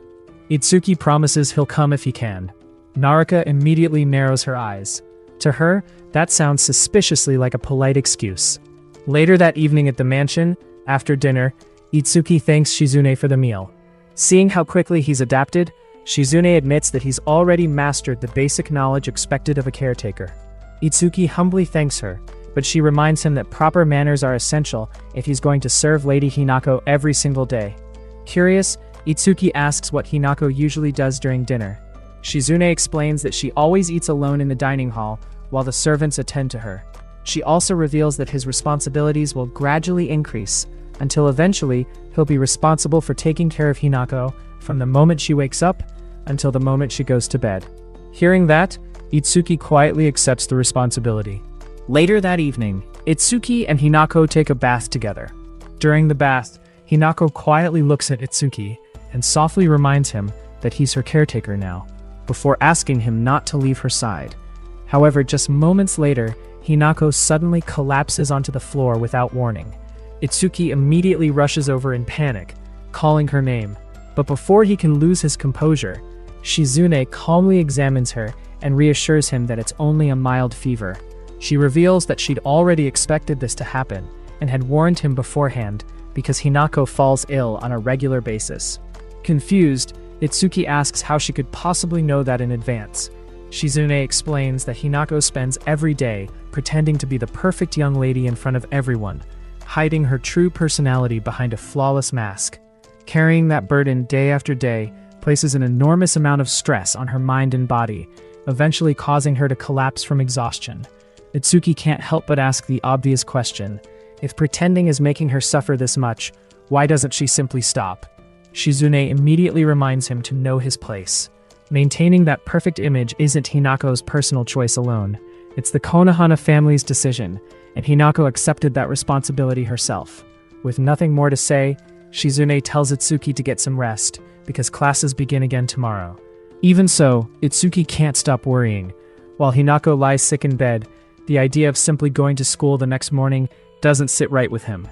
Itsuki promises he'll come if he can. Naraka immediately narrows her eyes. To her, that sounds suspiciously like a polite excuse. Later that evening at the mansion, after dinner, Itsuki thanks Shizune for the meal. Seeing how quickly he's adapted, Shizune admits that he's already mastered the basic knowledge expected of a caretaker. Itsuki humbly thanks her, but she reminds him that proper manners are essential if he's going to serve Lady Hinako every single day. Curious, Itsuki asks what Hinako usually does during dinner. Shizune explains that she always eats alone in the dining hall while the servants attend to her. She also reveals that his responsibilities will gradually increase until eventually he'll be responsible for taking care of Hinako from the moment she wakes up until the moment she goes to bed. Hearing that, Itsuki quietly accepts the responsibility. Later that evening, Itsuki and Hinako take a bath together. During the bath, Hinako quietly looks at Itsuki and softly reminds him that he's her caretaker now, before asking him not to leave her side. However, just moments later, Hinako suddenly collapses onto the floor without warning. Itsuki immediately rushes over in panic, calling her name. But before he can lose his composure, Shizune calmly examines her and reassures him that it's only a mild fever. She reveals that she'd already expected this to happen and had warned him beforehand because Hinako falls ill on a regular basis. Confused, Itsuki asks how she could possibly know that in advance. Shizune explains that Hinako spends every day pretending to be the perfect young lady in front of everyone, hiding her true personality behind a flawless mask. Carrying that burden day after day places an enormous amount of stress on her mind and body, eventually causing her to collapse from exhaustion. Itsuki can't help but ask the obvious question: if pretending is making her suffer this much, why doesn't she simply stop? Shizune immediately reminds him to know his place. Maintaining that perfect image isn't Hinako's personal choice alone. It's the Konohana family's decision, and Hinako accepted that responsibility herself. With nothing more to say, Shizune tells Itsuki to get some rest, because classes begin again tomorrow. Even so, Itsuki can't stop worrying. While Hinako lies sick in bed, the idea of simply going to school the next morning doesn't sit right with him.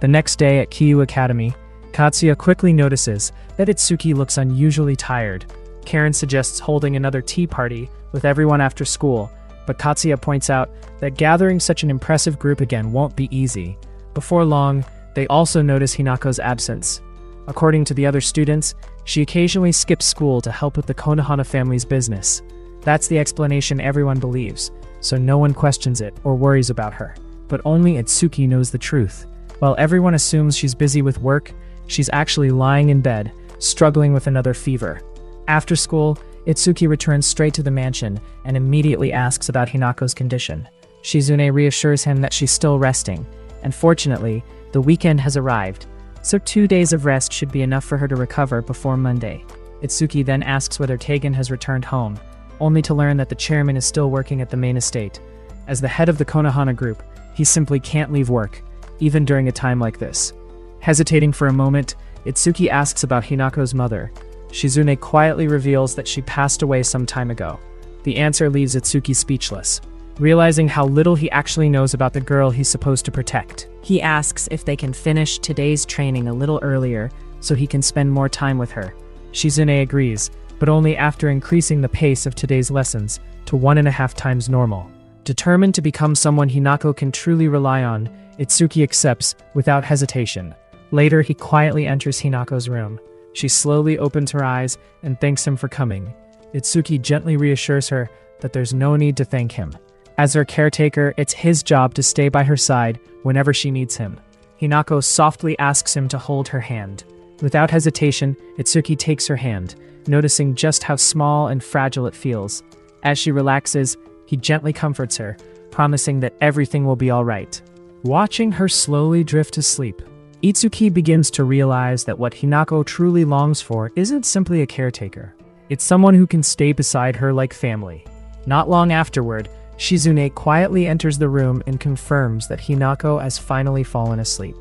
The next day at Kyu Academy, Katsuya quickly notices that Itsuki looks unusually tired. Karen suggests holding another tea party with everyone after school, but Katsuya points out that gathering such an impressive group again won't be easy. Before long, they also notice Hinako's absence. According to the other students, she occasionally skips school to help with the Konohana family's business. That's the explanation everyone believes, so no one questions it or worries about her. But only Itsuki knows the truth. While everyone assumes she's busy with work, she's actually lying in bed, struggling with another fever. After school, Itsuki returns straight to the mansion and immediately asks about Hinako's condition. Shizune reassures him that she's still resting, and fortunately, the weekend has arrived, so 2 days of rest should be enough for her to recover before Monday. Itsuki then asks whether Tegan has returned home, only to learn that the chairman is still working at the main estate. As the head of the Konohana group, he simply can't leave work, even during a time like this. Hesitating for a moment, Itsuki asks about Hinako's mother. Shizune quietly reveals that she passed away some time ago. The answer leaves Itsuki speechless, realizing how little he actually knows about the girl he's supposed to protect. He asks if they can finish today's training a little earlier so he can spend more time with her. Shizune agrees, but only after increasing the pace of today's lessons to 1.5 times normal. Determined to become someone Hinako can truly rely on, Itsuki accepts without hesitation. Later, he quietly enters Hinako's room. She slowly opens her eyes and thanks him for coming. Itsuki gently reassures her that there's no need to thank him. As her caretaker, it's his job to stay by her side whenever she needs him. Hinako softly asks him to hold her hand. Without hesitation, Itsuki takes her hand, noticing just how small and fragile it feels. As she relaxes, he gently comforts her, promising that everything will be all right. Watching her slowly drift to sleep, Itsuki begins to realize that what Hinako truly longs for isn't simply a caretaker. It's someone who can stay beside her like family. Not long afterward, Shizune quietly enters the room and confirms that Hinako has finally fallen asleep.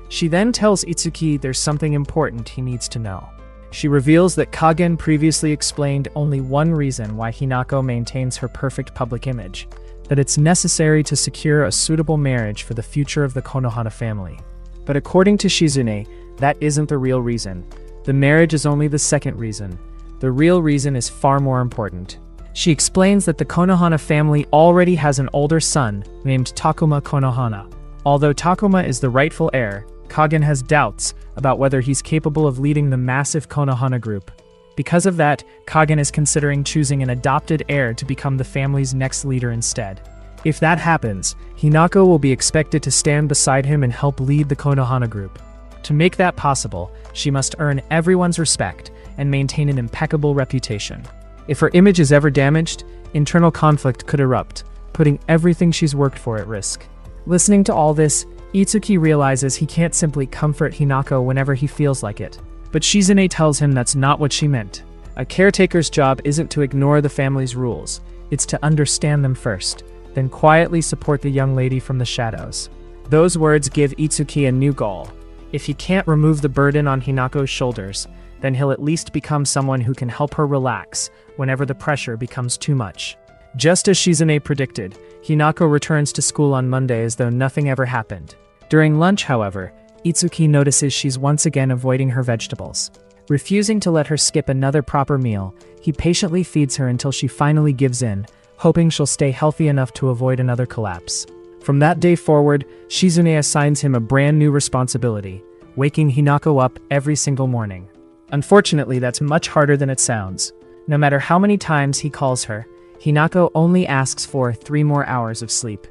She then tells Itsuki there's something important he needs to know. She reveals that Kagen previously explained only one reason why Hinako maintains her perfect public image, that it's necessary to secure a suitable marriage for the future of the Konohana family. But according to Shizune, that isn't the real reason. The marriage is only the second reason. The real reason is far more important. She explains that the Konohana family already has an older son named Takuma Konohana. Although Takuma is the rightful heir, Kagen has doubts about whether he's capable of leading the massive Konohana group. Because of that, Kagen is considering choosing an adopted heir to become the family's next leader instead. If that happens, Hinako will be expected to stand beside him and help lead the Konohana group. To make that possible, she must earn everyone's respect and maintain an impeccable reputation. If her image is ever damaged, internal conflict could erupt, putting everything she's worked for at risk. Listening to all this, Itsuki realizes he can't simply comfort Hinako whenever he feels like it, But Shizune tells him that's not what she meant. A caretaker's job isn't to ignore the family's rules, it's to understand them first, then quietly support the young lady from the shadows. Those words give Itsuki a new goal. If he can't remove the burden on Hinako's shoulders, then he'll at least become someone who can help her relax whenever the pressure becomes too much. Just as Shizune predicted, Hinako returns to school on Monday as though nothing ever happened. During lunch, however, Itsuki notices she's once again avoiding her vegetables. Refusing to let her skip another proper meal, he patiently feeds her until she finally gives in, hoping she'll stay healthy enough to avoid another collapse. From that day forward, Shizune assigns him a brand new responsibility, waking Hinako up every single morning. Unfortunately, that's much harder than it sounds. No matter how many times he calls her, Hinako only asks for 3 more hours of sleep.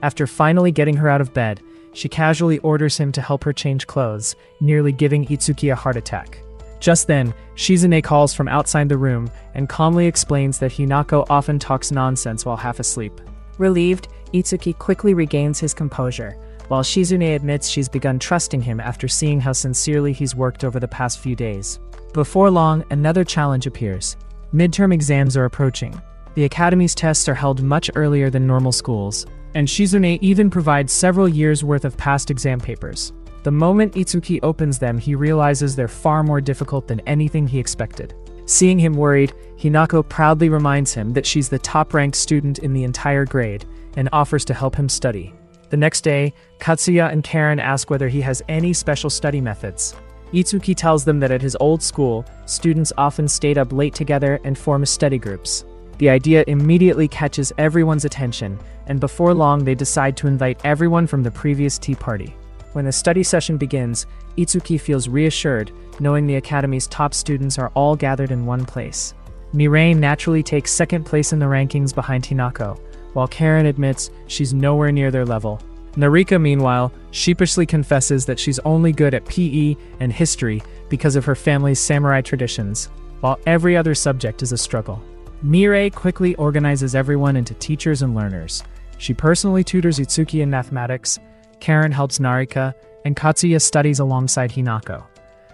After finally getting her out of bed, she casually orders him to help her change clothes, nearly giving Itsuki a heart attack. Just then, Shizune calls from outside the room and calmly explains that Hinako often talks nonsense while half asleep. Relieved, Itsuki quickly regains his composure, while Shizune admits she's begun trusting him after seeing how sincerely he's worked over the past few days. Before long, another challenge appears. Midterm exams are approaching. The academy's tests are held much earlier than normal schools, and Shizune even provides several years' worth of past exam papers. The moment Itsuki opens them, he realizes they're far more difficult than anything he expected. Seeing him worried, Hinako proudly reminds him that she's the top-ranked student in the entire grade and offers to help him study. The next day, Katsuya and Karen ask whether he has any special study methods. Itsuki tells them that at his old school, students often stayed up late together and form study groups. The idea immediately catches everyone's attention, and before long they decide to invite everyone from the previous tea party. When the study session begins, Itsuki feels reassured, knowing the academy's top students are all gathered in one place. Mirai naturally takes second place in the rankings behind Hinako, while Karen admits she's nowhere near their level. Narika, meanwhile, sheepishly confesses that she's only good at PE and history because of her family's samurai traditions, while every other subject is a struggle. Mirai quickly organizes everyone into teachers and learners. She personally tutors Itsuki in mathematics, Karen helps Narika, and Katsuya studies alongside Hinako.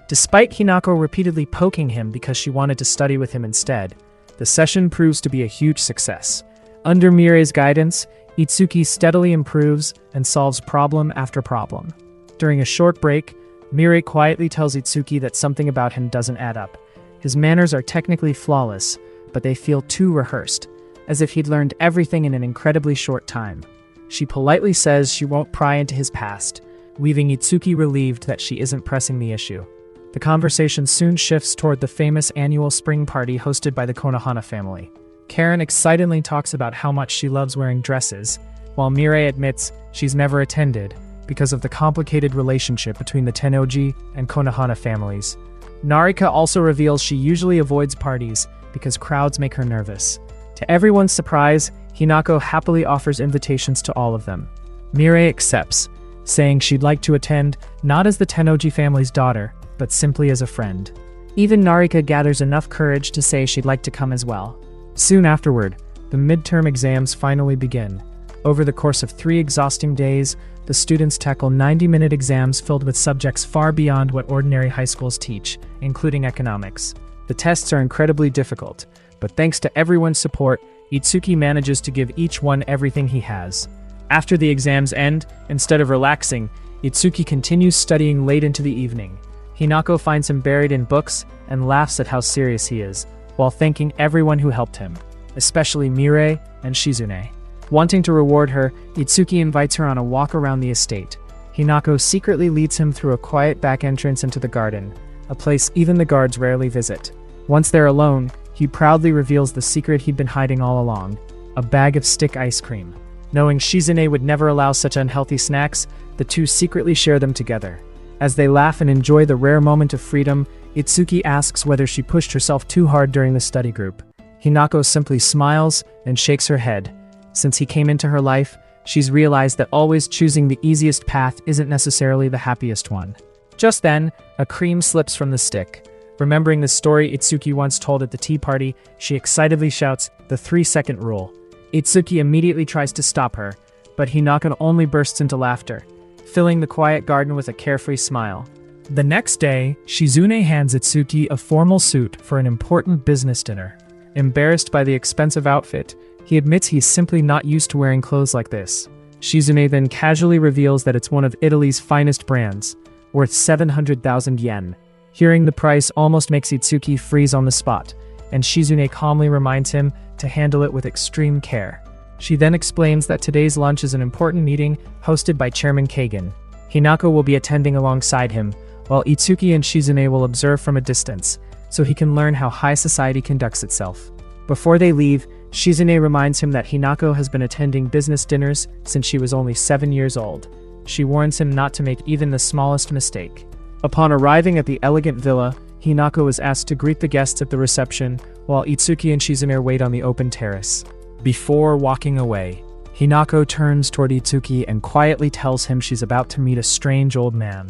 Despite Hinako repeatedly poking him because she wanted to study with him instead, the session proves to be a huge success. Under Mirai's guidance, Itsuki steadily improves and solves problem after problem. During a short break, Mirai quietly tells Itsuki that something about him doesn't add up. His manners are technically flawless, but they feel too rehearsed, as if he'd learned everything in an incredibly short time. She politely says she won't pry into his past, leaving Itsuki relieved that she isn't pressing the issue. The conversation soon shifts toward the famous annual spring party hosted by the Konohana family. Karen excitedly talks about how much she loves wearing dresses, while Mirai admits she's never attended because of the complicated relationship between the Tennoji and Konohana families. Narika also reveals she usually avoids parties because crowds make her nervous. To everyone's surprise, Hinako happily offers invitations to all of them. Mirai accepts, saying she'd like to attend not as the Tennoji family's daughter, but simply as a friend. Even Narika gathers enough courage to say she'd like to come as well. Soon afterward, the midterm exams finally begin. Over the course of 3 exhausting days, the students tackle 90-minute exams filled with subjects far beyond what ordinary high schools teach, including economics. The tests are incredibly difficult, but thanks to everyone's support, Itsuki manages to give each one everything he has. After the exams end, instead of relaxing, Itsuki continues studying late into the evening. Hinako finds him buried in books and laughs at how serious he is, while thanking everyone who helped him, especially Mirai and Shizune. Wanting to reward her, Itsuki invites her on a walk around the estate. Hinako secretly leads him through a quiet back entrance into the garden, a place even the guards rarely visit. Once they're alone, he proudly reveals the secret he'd been hiding all along, a bag of stick ice cream. Knowing Shizune would never allow such unhealthy snacks, the two secretly share them together. As they laugh and enjoy the rare moment of freedom, Itsuki asks whether she pushed herself too hard during the study group. Hinako simply smiles and shakes her head. Since he came into her life, she's realized that always choosing the easiest path isn't necessarily the happiest one. Just then, a cream slips from the stick. Remembering the story Itsuki once told at the tea party, she excitedly shouts, "The 3-second rule." Itsuki immediately tries to stop her, but Hinako only bursts into laughter, filling the quiet garden with a carefree smile. The next day, Shizune hands Itsuki a formal suit for an important business dinner. Embarrassed by the expensive outfit, he admits he's simply not used to wearing clothes like this. Shizune then casually reveals that it's one of Italy's finest brands, worth 700,000 yen. Hearing the price almost makes Itsuki freeze on the spot, and Shizune calmly reminds him to handle it with extreme care. She then explains that today's lunch is an important meeting hosted by Chairman Kagan. Hinako will be attending alongside him, while Itsuki and Shizune will observe from a distance, so he can learn how high society conducts itself. Before they leave, Shizune reminds him that Hinako has been attending business dinners since she was only 7 years old. She warns him not to make even the smallest mistake. Upon arriving at the elegant villa, Hinako is asked to greet the guests at the reception, while Itsuki and Shizune wait on the open terrace. Before walking away, Hinako turns toward Itsuki and quietly tells him she's about to meet a strange old man.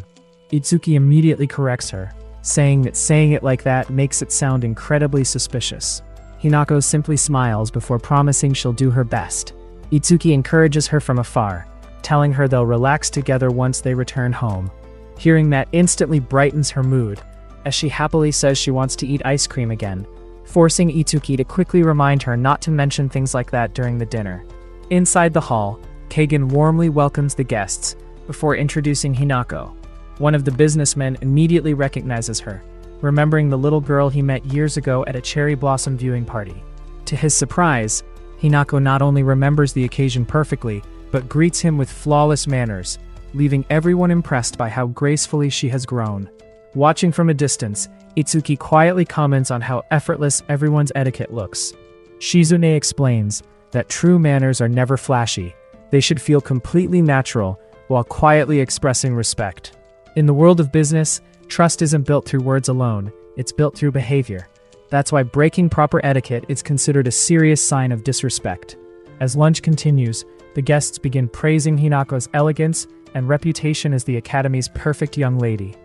Itsuki immediately corrects her, saying that saying it like that makes it sound incredibly suspicious. Hinako simply smiles before promising she'll do her best. Itsuki encourages her from afar, telling her they'll relax together once they return home. Hearing that instantly brightens her mood, as she happily says she wants to eat ice cream again, forcing Itsuki to quickly remind her not to mention things like that during the dinner. Inside the hall, Kagan warmly welcomes the guests before introducing Hinako. One of the businessmen immediately recognizes her, remembering the little girl he met years ago at a cherry blossom viewing party. To his surprise, Hinako not only remembers the occasion perfectly, but greets him with flawless manners, leaving everyone impressed by how gracefully she has grown. Watching from a distance, Itsuki quietly comments on how effortless everyone's etiquette looks. Shizune explains that true manners are never flashy. They should feel completely natural while quietly expressing respect. In the world of business, trust isn't built through words alone, it's built through behavior. That's why breaking proper etiquette is considered a serious sign of disrespect. As lunch continues, the guests begin praising Hinako's elegance and reputation as the Academy's perfect young lady.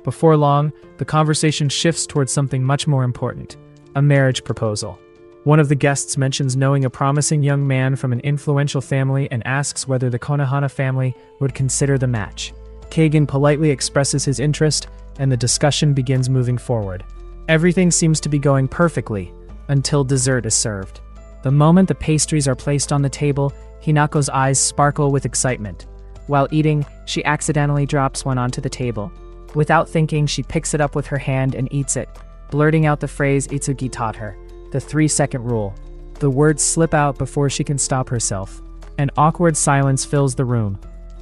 Before long, the conversation shifts towards something much more important: a marriage proposal. One of the guests mentions knowing a promising young man from an influential family and asks whether the Konohana family would consider the match. Kagan politely expresses his interest, and the discussion begins moving forward. Everything seems to be going perfectly, until dessert is served. The moment the pastries are placed on the table, Hinako's eyes sparkle with excitement. While eating, she accidentally drops one onto the table. Without thinking, she picks it up with her hand and eats it, blurting out the phrase Itsuki taught her, the 3-second rule. The words slip out before she can stop herself. An awkward silence fills the room.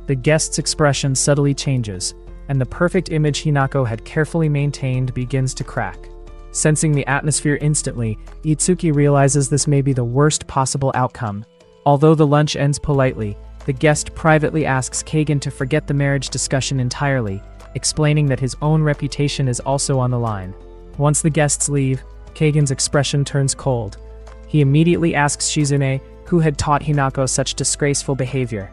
The guest's expression subtly changes, and the perfect image Hinako had carefully maintained begins to crack. Sensing the atmosphere instantly, Itsuki realizes this may be the worst possible outcome. Although the lunch ends politely, the guest privately asks Kagan to forget the marriage discussion entirely, explaining that his own reputation is also on the line. Once the guests leave, Kagan's expression turns cold. He immediately asks Shizune who had taught Hinako such disgraceful behavior.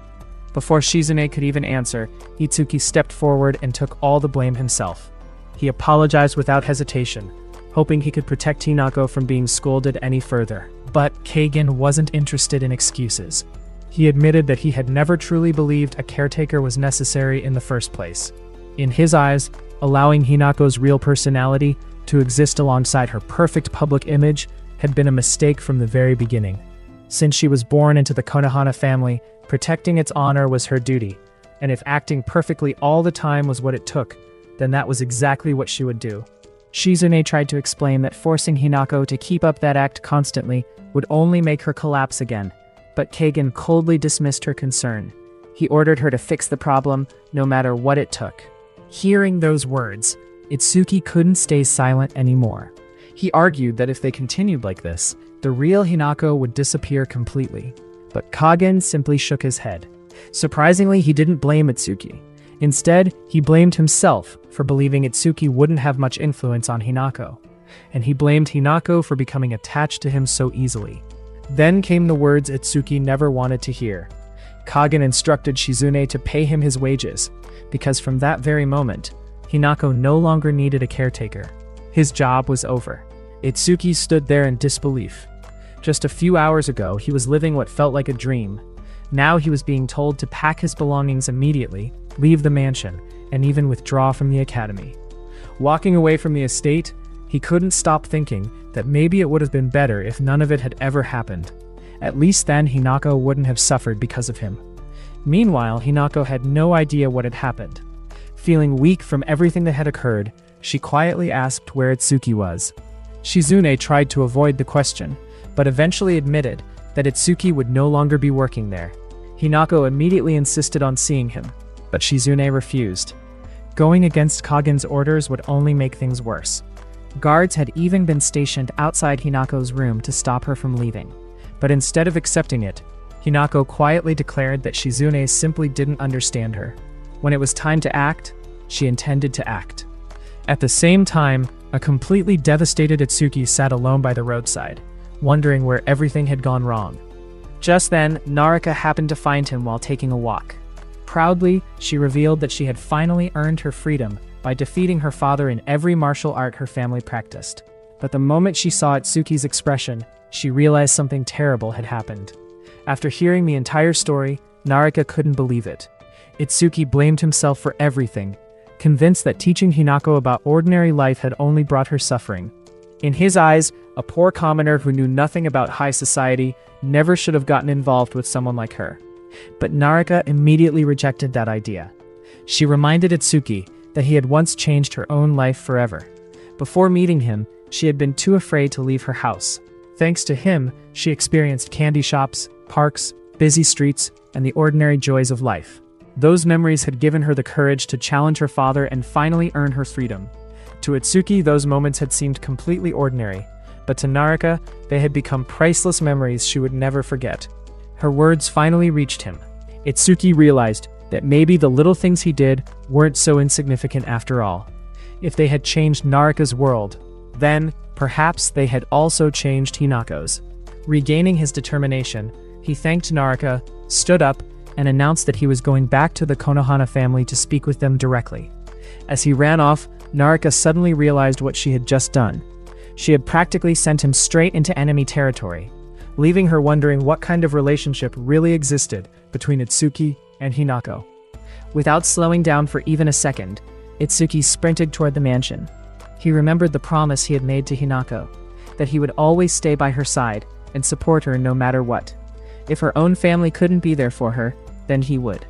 Before Shizune could even answer, Itsuki stepped forward and took all the blame himself. He apologized without hesitation, hoping he could protect Hinako from being scolded any further. But Kagan wasn't interested in excuses. He admitted that he had never truly believed a caretaker was necessary in the first place. In his eyes, allowing Hinako's real personality to exist alongside her perfect public image had been a mistake from the very beginning. Since she was born into the Konohana family, protecting its honor was her duty, and if acting perfectly all the time was what it took, then that was exactly what she would do. Shizune tried to explain that forcing Hinako to keep up that act constantly would only make her collapse again, but Kagan coldly dismissed her concern. He ordered her to fix the problem, no matter what it took. Hearing those words, Itsuki couldn't stay silent anymore. He argued that if they continued like this, the real Hinako would disappear completely. But Kagan simply shook his head. Surprisingly, he didn't blame Itsuki. Instead, he blamed himself for believing Itsuki wouldn't have much influence on Hinako, and he blamed Hinako for becoming attached to him so easily. Then came the words Itsuki never wanted to hear. Kagan instructed Shizune to pay him his wages, because from that very moment, Hinako no longer needed a caretaker. His job was over. Itsuki stood there in disbelief. Just a few hours ago, he was living what felt like a dream. Now he was being told to pack his belongings immediately, leave the mansion, and even withdraw from the academy. Walking away from the estate, he couldn't stop thinking that maybe it would have been better if none of it had ever happened. At least then Hinako wouldn't have suffered because of him. Meanwhile, Hinako had no idea what had happened. Feeling weak from everything that had occurred, she quietly asked where Itsuki was. Shizune tried to avoid the question, but eventually admitted that Itsuki would no longer be working there. Hinako immediately insisted on seeing him, but Shizune refused. Going against Kagen's orders would only make things worse. Guards had even been stationed outside Hinako's room to stop her from leaving. But instead of accepting it, Hinako quietly declared that Shizune simply didn't understand her. When it was time to act, she intended to act. At the same time, a completely devastated Itsuki sat alone by the roadside, wondering where everything had gone wrong. Just then, Naraka happened to find him while taking a walk. Proudly, she revealed that she had finally earned her freedom by defeating her father in every martial art her family practiced. But the moment she saw Itsuki's expression, she realized something terrible had happened. After hearing the entire story, Naraka couldn't believe it. Itsuki blamed himself for everything, convinced that teaching Hinako about ordinary life had only brought her suffering. In his eyes, a poor commoner who knew nothing about high society never should have gotten involved with someone like her. But Naraka immediately rejected that idea. She reminded Itsuki that he had once changed her own life forever. Before meeting him, she had been too afraid to leave her house. Thanks to him, she experienced candy shops, parks, busy streets, and the ordinary joys of life. Those memories had given her the courage to challenge her father and finally earn her freedom. To Itsuki, those moments had seemed completely ordinary, but to Naraka, they had become priceless memories she would never forget. Her words finally reached him. Itsuki realized that maybe the little things he did weren't so insignificant after all. If they had changed Naraka's world, then perhaps they had also changed Hinako's. Regaining his determination, he thanked Naraka, stood up, and announced that he was going back to the Konohana family to speak with them directly. As he ran off, Naraka suddenly realized what she had just done. She had practically sent him straight into enemy territory, leaving her wondering what kind of relationship really existed between Itsuki and Hinako. Without slowing down for even a second, Itsuki sprinted toward the mansion. He remembered the promise he had made to Hinako, that he would always stay by her side and support her no matter what. If her own family couldn't be there for her, then he would.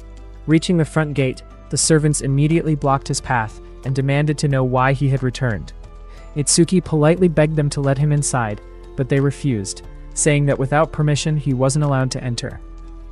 Reaching the front gate, the servants immediately blocked his path and demanded to know why he had returned. Itsuki politely begged them to let him inside, but they refused, saying that without permission he wasn't allowed to enter.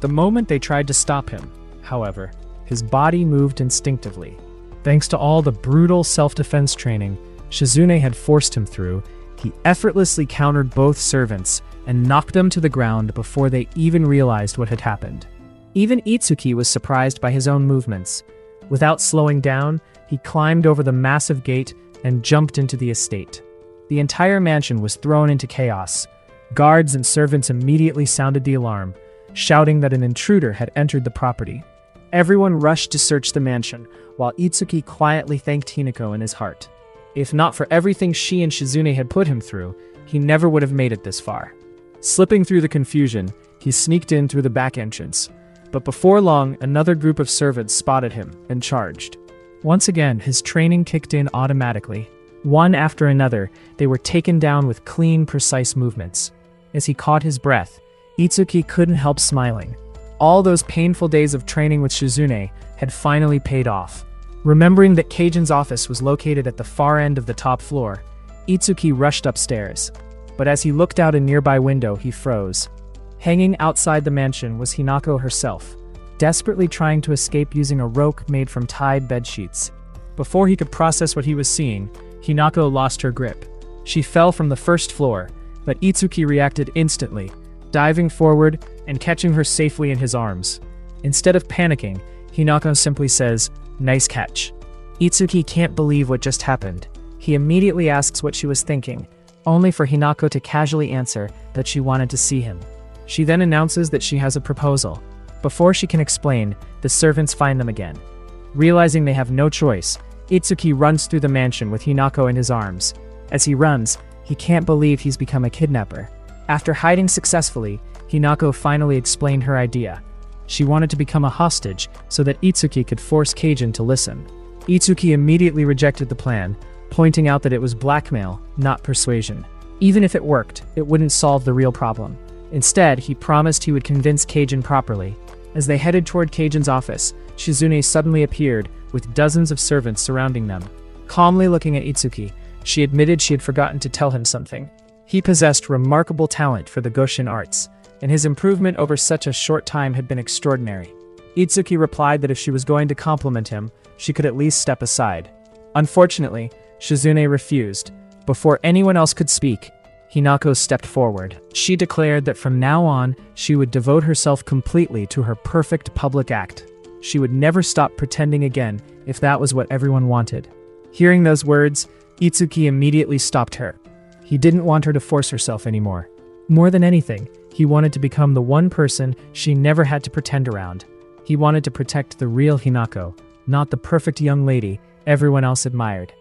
The moment they tried to stop him, however, his body moved instinctively. Thanks to all the brutal self-defense training Shizune had forced him through, he effortlessly countered both servants and knocked them to the ground before they even realized what had happened. Even Itsuki was surprised by his own movements. Without slowing down, he climbed over the massive gate and jumped into the estate. The entire mansion was thrown into chaos. Guards and servants immediately sounded the alarm, shouting that an intruder had entered the property. Everyone rushed to search the mansion, while Itsuki quietly thanked Hinako in his heart. If not for everything she and Shizune had put him through, he never would have made it this far. Slipping through the confusion, he sneaked in through the back entrance. But before long, another group of servants spotted him and charged. Once again, his training kicked in automatically. One after another, they were taken down with clean, precise movements. As he caught his breath, Itsuki couldn't help smiling. All those painful days of training with Shizune had finally paid off. Remembering that Keijin's office was located at the far end of the top floor, Itsuki rushed upstairs. But as he looked out a nearby window, he froze. Hanging outside the mansion was Hinako herself, desperately trying to escape using a rope made from tied bedsheets. Before he could process what he was seeing, Hinako lost her grip. She fell from the first floor, but Itsuki reacted instantly, diving forward and catching her safely in his arms. Instead of panicking, Hinako simply says, "Nice catch." Itsuki can't believe what just happened. He immediately asks what she was thinking, only for Hinako to casually answer that she wanted to see him. She then announces that she has a proposal. Before she can explain, the servants find them again. Realizing they have no choice, Itsuki runs through the mansion with Hinako in his arms. As he runs, he can't believe he's become a kidnapper. After hiding successfully, Hinako finally explained her idea. She wanted to become a hostage so that Itsuki could force Keijin to listen. Itsuki immediately rejected the plan, pointing out that it was blackmail, not persuasion. Even if it worked, it wouldn't solve the real problem. Instead, he promised he would convince Kajin properly. As they headed toward Kajin's office, Shizune suddenly appeared, with dozens of servants surrounding them. Calmly looking at Itsuki, she admitted she had forgotten to tell him something. He possessed remarkable talent for the Goshin arts, and his improvement over such a short time had been extraordinary. Itsuki replied that if she was going to compliment him, she could at least step aside. Unfortunately, Shizune refused. Before anyone else could speak, Hinako stepped forward. She declared that from now on, she would devote herself completely to her perfect public act. She would never stop pretending again if that was what everyone wanted. Hearing those words, Itsuki immediately stopped her. He didn't want her to force herself anymore. More than anything, he wanted to become the one person she never had to pretend around. He wanted to protect the real Hinako, not the perfect young lady everyone else admired.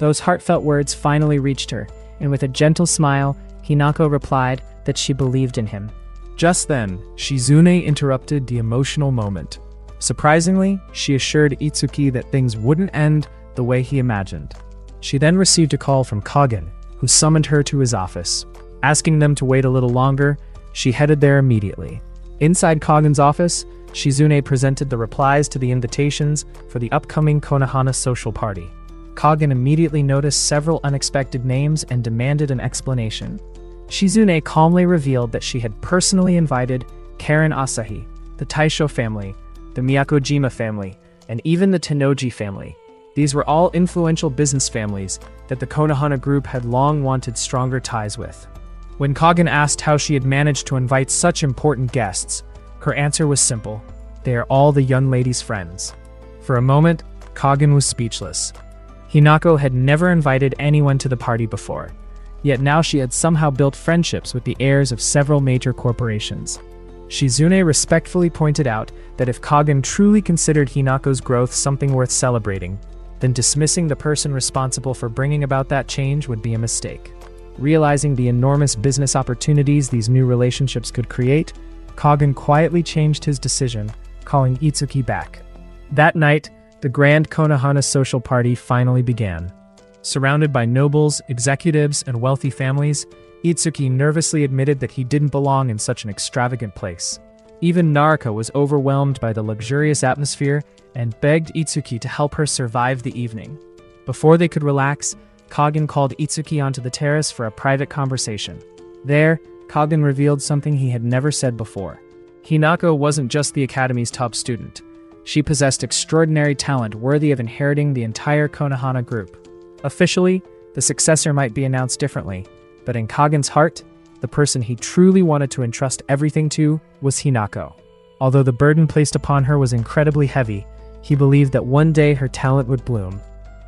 Those heartfelt words finally reached her, and with a gentle smile, Hinako replied that she believed in him. Just then, Shizune interrupted the emotional moment. Surprisingly, she assured Itsuki that things wouldn't end the way he imagined. She then received a call from Kagin, who summoned her to his office. Asking them to wait a little longer, she headed there immediately. Inside Kagin's office, Shizune presented the replies to the invitations for the upcoming Konohana social party. Kagin immediately noticed several unexpected names and demanded an explanation. Shizune calmly revealed that she had personally invited Karen Asahi, the Taisho family, the Miyakojima family, and even the Tennoji family. These were all influential business families that the Konohana group had long wanted stronger ties with. When Kagin asked how she had managed to invite such important guests, her answer was simple: they are all the young lady's friends. For a moment, Kagin was speechless. Hinako had never invited anyone to the party before, yet now she had somehow built friendships with the heirs of several major corporations. Shizune respectfully pointed out that if Kagin truly considered Hinako's growth something worth celebrating, then dismissing the person responsible for bringing about that change would be a mistake. Realizing the enormous business opportunities these new relationships could create, Kagin quietly changed his decision, calling Itsuki back. That night, the grand Konohana social party finally began. Surrounded by nobles, executives, and wealthy families, Itsuki nervously admitted that he didn't belong in such an extravagant place. Even Naraka was overwhelmed by the luxurious atmosphere and begged Itsuki to help her survive the evening. Before they could relax, Kagin called Itsuki onto the terrace for a private conversation. There, Kagin revealed something he had never said before. Hinako wasn't just the academy's top student. She possessed extraordinary talent worthy of inheriting the entire Konohana group. Officially, the successor might be announced differently, but in Kagin's heart, the person he truly wanted to entrust everything to was Hinako. Although the burden placed upon her was incredibly heavy, he believed that one day her talent would bloom.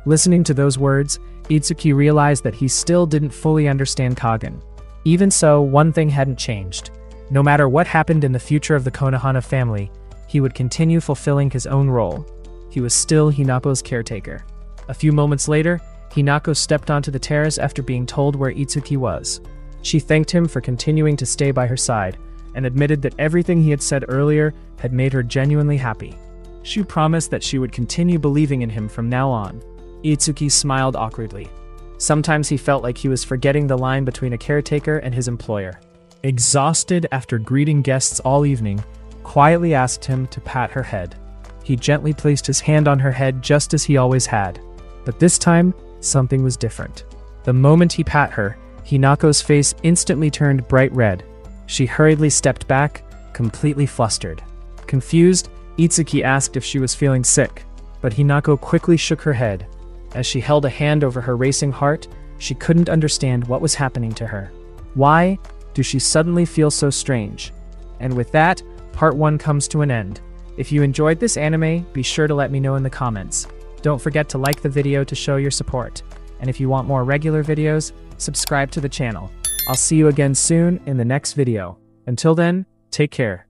Listening to those words, Itsuki realized that he still didn't fully understand Kagin. Even so, one thing hadn't changed. No matter what happened in the future of the Konohana family, he would continue fulfilling his own role. He was still Hinako's caretaker. A few moments later, Hinako stepped onto the terrace after being told where Itsuki was. She thanked him for continuing to stay by her side, and admitted that everything he had said earlier had made her genuinely happy. She promised that she would continue believing in him from now on. Itsuki smiled awkwardly. Sometimes he felt like he was forgetting the line between a caretaker and his employer. Exhausted after greeting guests all evening, quietly asked him to pat her head. He gently placed his hand on her head just as he always had. But this time, something was different. The moment he pat her, Hinako's face instantly turned bright red. She hurriedly stepped back, completely flustered. Confused, Itsuki asked if she was feeling sick, but Hinako quickly shook her head. As she held a hand over her racing heart, she couldn't understand what was happening to her. Why do she suddenly feel so strange? And with that, Part 1 comes to an end. If you enjoyed this anime, be sure to let me know in the comments. Don't forget to like the video to show your support. And if you want more regular videos, subscribe to the channel. I'll see you again soon in the next video. Until then, take care.